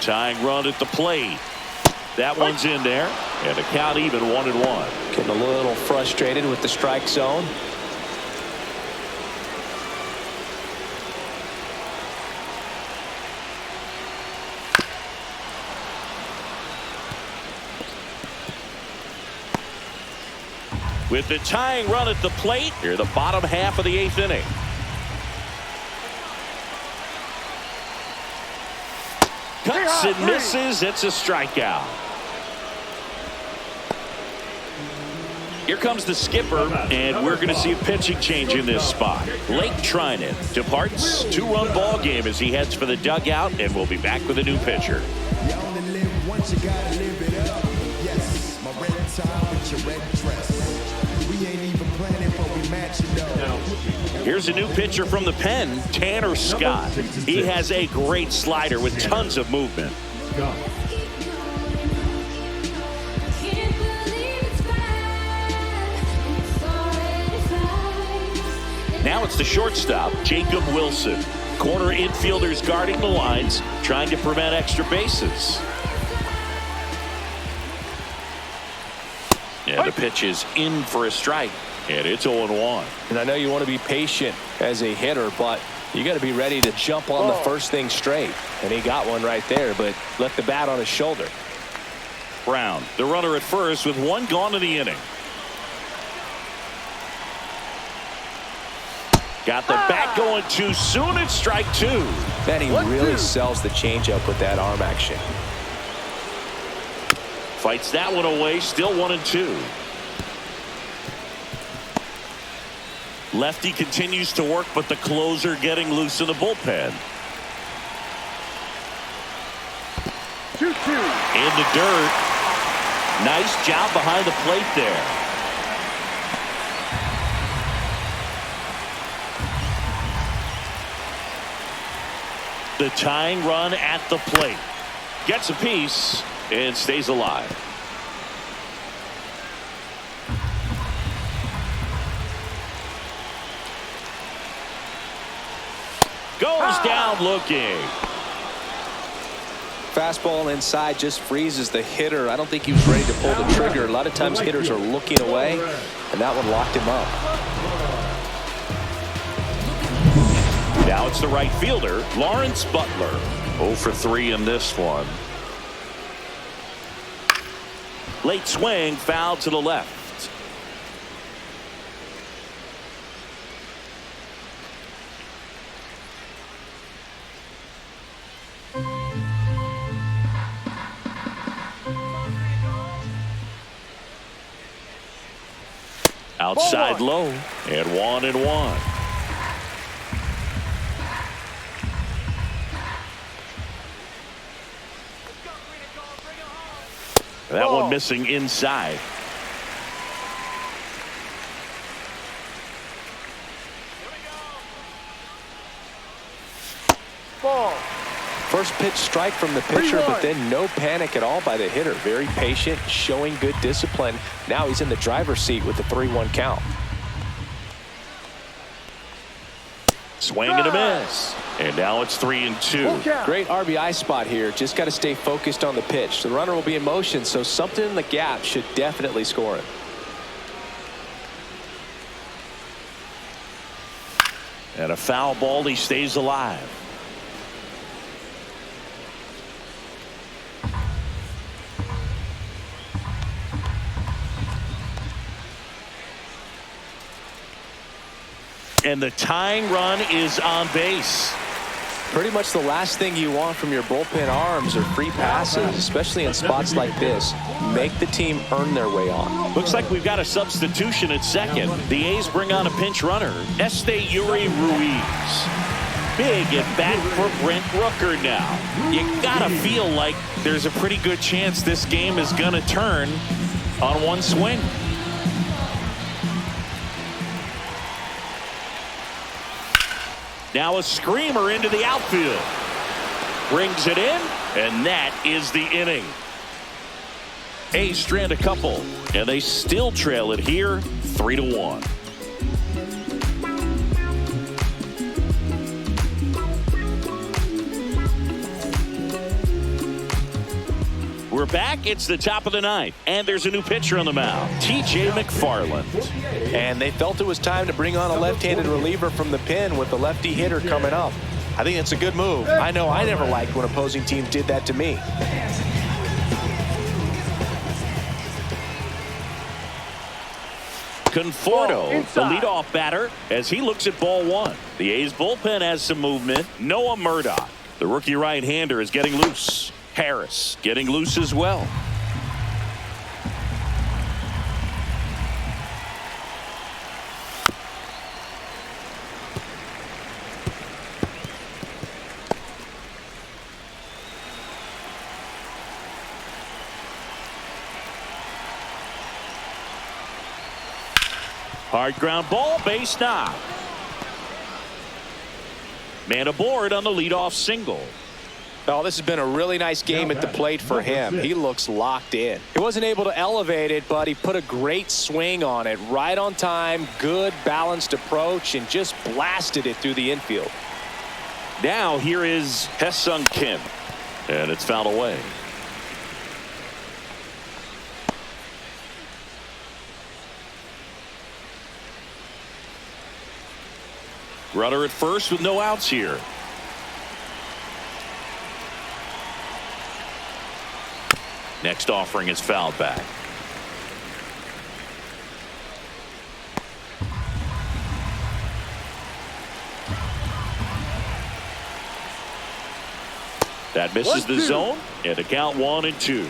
Tying run at the plate. That one's in there. And the count even 1-1. Getting a little frustrated with the strike zone. With the tying run at the plate, here the bottom half of the 8th inning. Cuts and misses. It's a strikeout. Here comes the skipper, and we're going to see a pitching change in this spot. Blake Trinan departs. 2-run ball game as he heads for the dugout, and we'll be back with a new pitcher. You only live once, you gotta live it up. Yes, my red tie with your red dress. We ain't even planning, but we match it up. Here's a new pitcher from the pen, Tanner Scott. He has a great slider with tons of movement. Now it's the shortstop, Jacob Wilson. Corner infielders guarding the lines, trying to prevent extra bases. And the pitch is in for a strike, and it's 0-1. And I know you want to be patient as a hitter, but you got to be ready to jump on the first thing straight. And he got one right there, but left the bat on his shoulder. Brown, the runner at first with one gone in the inning. Got the bat going too soon. It's strike 2. Then he really sells the changeup with that arm action. Fights that one away. Still 1-2. Lefty continues to work, but the closer getting loose in the bullpen. 2-2. In the dirt. Nice job behind the plate there. The tying run at the plate. Gets a piece and stays alive. Goes down looking. Fastball inside just freezes the hitter. I don't think he was ready to pull the trigger. A lot of times hitters are looking away, and that one locked him up. Now it's the right fielder, Lawrence Butler. 0 for 3 in this one. Late swing, foul to the left. Outside low, and 1-1. That one missing inside. First pitch strike from the pitcher, but then no panic at all by the hitter. Very patient, showing good discipline. Now he's in the driver's seat with the 3-1 count. Swing and a miss. And now it's 3-2. Great RBI spot here. Just got to stay focused on the pitch. The runner will be in motion, so something in the gap should definitely score him. And a foul ball, he stays alive. And the tying run is on base. Pretty much the last thing you want from your bullpen arms are free passes, especially in spots like this. Make the team earn their way on. Looks like we've got a substitution at second. The A's bring on a pinch runner, Yuri Ruiz. Big at bat for Brent Rooker now. You gotta feel like there's a pretty good chance this game is gonna turn on one swing. Now a screamer into the outfield. Brings it in, and that is the inning. A's strand a couple, and they still trail it here 3-1. We're back. It's the top of the ninth, and there's a new pitcher on the mound, T.J. McFarland. And they felt it was time to bring on a left-handed reliever from the pen with the lefty hitter coming up. I think it's a good move. I know I never liked when opposing teams did that to me. Conforto, the leadoff batter, as he looks at ball one. The A's bullpen has some movement. Noah Murdoch, the rookie right-hander, is getting loose. Harris getting loose as well. Hard ground ball, base knock. Man aboard on the leadoff single. Oh, this has been a really nice game at the plate for him. He looks locked in. He wasn't able to elevate it, but he put a great swing on it. Right on time, good balanced approach, and just blasted it through the infield. Now here is Hae-Sung Kim, and it's fouled away. Runner at first with no outs here. Next offering is fouled back. That misses the zone, and a count 1-2.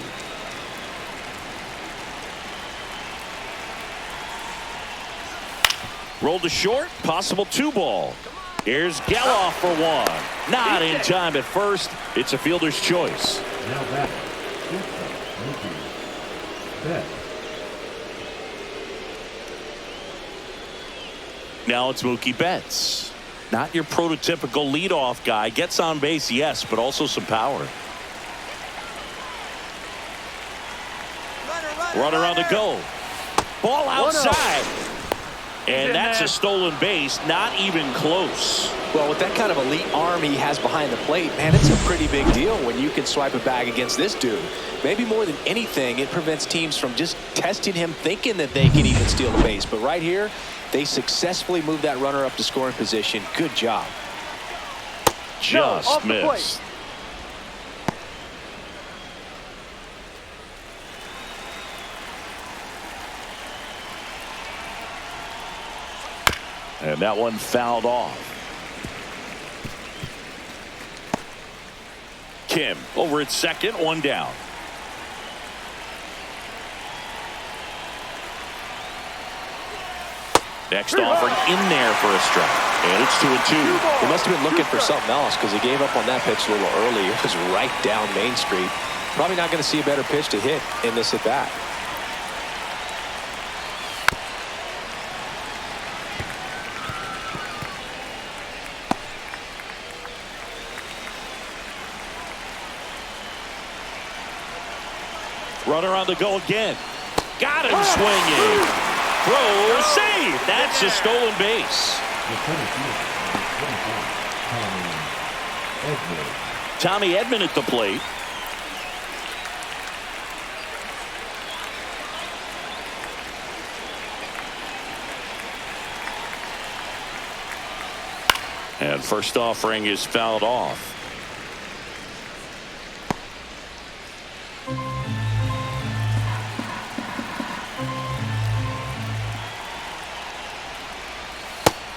Rolled to short, possible 2-ball. Here's Geloff for one. Not in time at first. It's a fielder's choice. Now back. Now it's Mookie Betts. Not your prototypical leadoff guy. Gets on base, yes, but also some power. Runner on the go. Ball outside. And that's a stolen base. Not even close. Well, with that kind of elite arm he has behind the plate, man, it's a pretty big deal when you can swipe a bag against this dude. Maybe more than anything, it prevents teams from just testing him, thinking that they can even steal the base. But right here, they successfully moved that runner up to scoring position. Good job. Just missed. And that one fouled off. Kim over at second, one down. Next offering in there for a strike. And it's 2-2. He must have been looking for something else because he gave up on that pitch a little early. It was right down Main Street. Probably not going to see a better pitch to hit in this at bat. Runner on the go again. Got him swinging. Throw, save. That's a stolen base. Tommy Edman at the plate. And first offering is fouled off.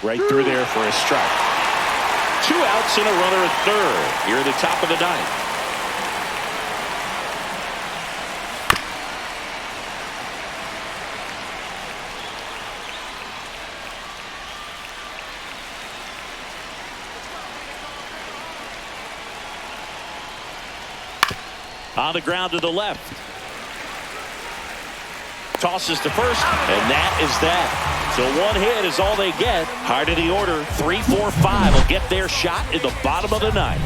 Right through there for a strike. 2 outs and a runner at third here at the top of the ninth. On the ground to the left. Tosses to first, and that is that. So 1 hit is all they get. Heart of the order, 3, 4, 5 will get their shot in the bottom of the ninth.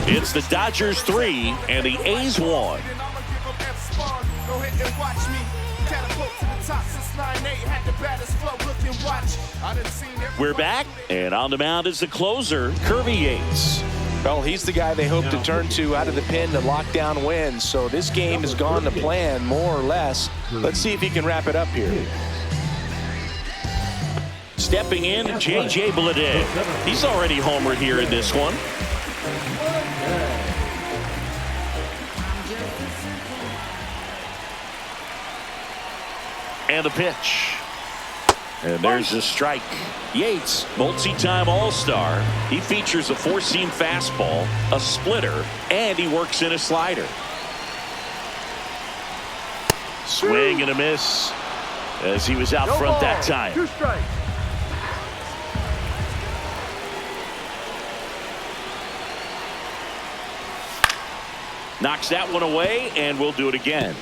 It's the Dodgers 3 and the A's 1. We're back, and on the mound is the closer, Kirby Yates. Well, he's the guy they hope to turn to out of the pen to lock down wins. So this game has gone to plan, more or less. Let's see if he can wrap it up here. Stepping in, J.J. Bleday. He's already homered here in this one. And the pitch. And there's a strike. Yates, multi-time All-Star. He features a 4-seam fastball, a splitter, and he works in a slider. Swing and a miss as he was out front that time. 2 strikes. Knocks that one away, and we'll do it again.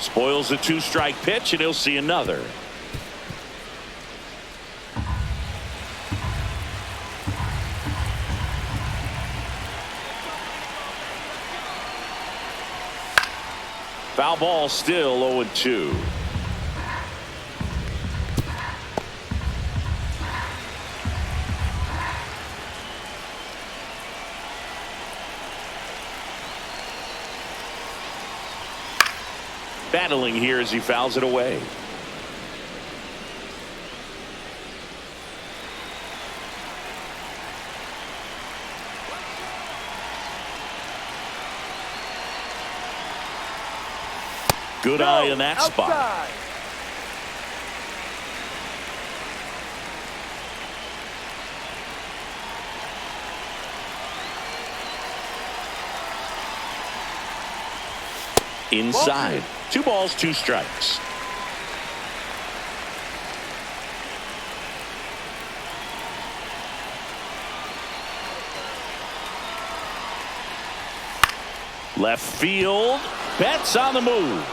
Spoils a 2-strike pitch, and he'll see another. Foul ball, still 0-2. Battling here as he fouls it away. Good eye in that spot. Inside. 2 balls, 2 strikes. Left field. Betts on the move.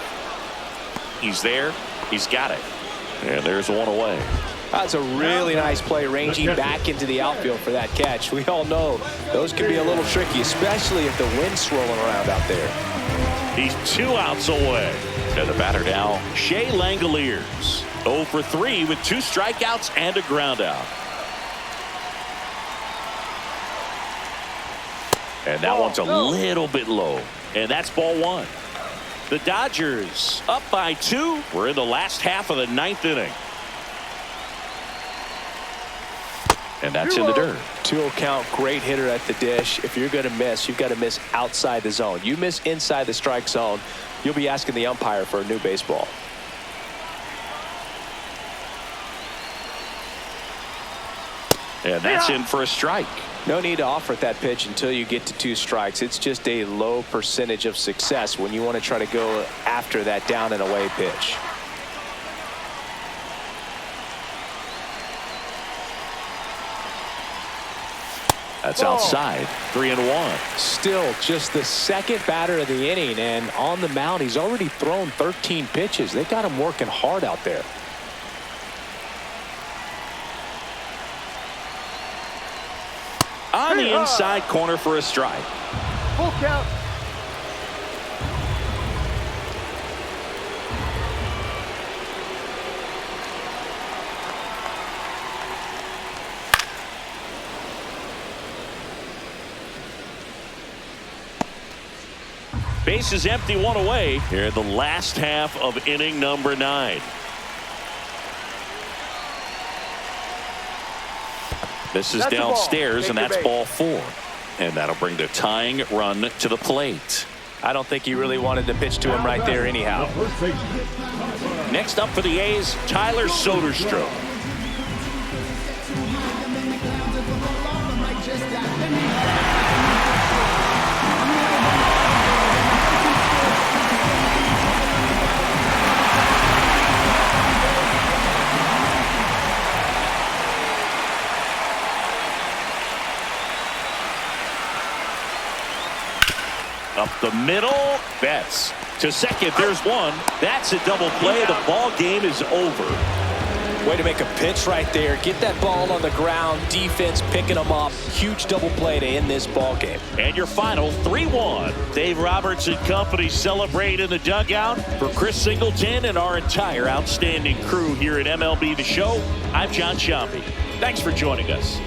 He's there. He's got it. And there's one away. That's a really nice play, ranging back into the outfield for that catch. We all know those can be a little tricky, especially if the wind's swirling around out there. He's 2 outs away. And the batter now, Shea Langoliers. 0 for 3 with 2 strikeouts and a ground out. And that one's a little bit low. And that's ball 1. The Dodgers up by 2. We're in the last half of the 9th inning. And that's in the dirt. 2-0 count, great hitter at the dish. If you're going to miss, you've got to miss outside the zone. You miss inside the strike zone, you'll be asking the umpire for a new baseball. And that's in for a strike. No need to offer at that pitch until you get to 2 strikes. It's just a low percentage of success when you want to try to go after that down and away pitch. That's outside. 3-1. Still just the second batter of the inning, and on the mound, he's already thrown 13 pitches. They got him working hard out there. On the inside corner for a strike. Full count. Base is empty, 1 away here in the last half of inning number 9. This is downstairs, and that's ball 4. And that'll bring the tying run to the plate. I don't think he really wanted to pitch to him right there anyhow. Next up for the A's, Tyler Soderstrom. Up the middle, Betts to second. There's one. That's a double play. The ball game is over. Way to make a pitch right there. Get that ball on the ground. Defense picking them up. Huge double play to end this ball game. And your final 3-1. Dave Roberts and company celebrate in the dugout. For Chris Singleton and our entire outstanding crew here at MLB The Show, I'm John Sciambi. Thanks for joining us.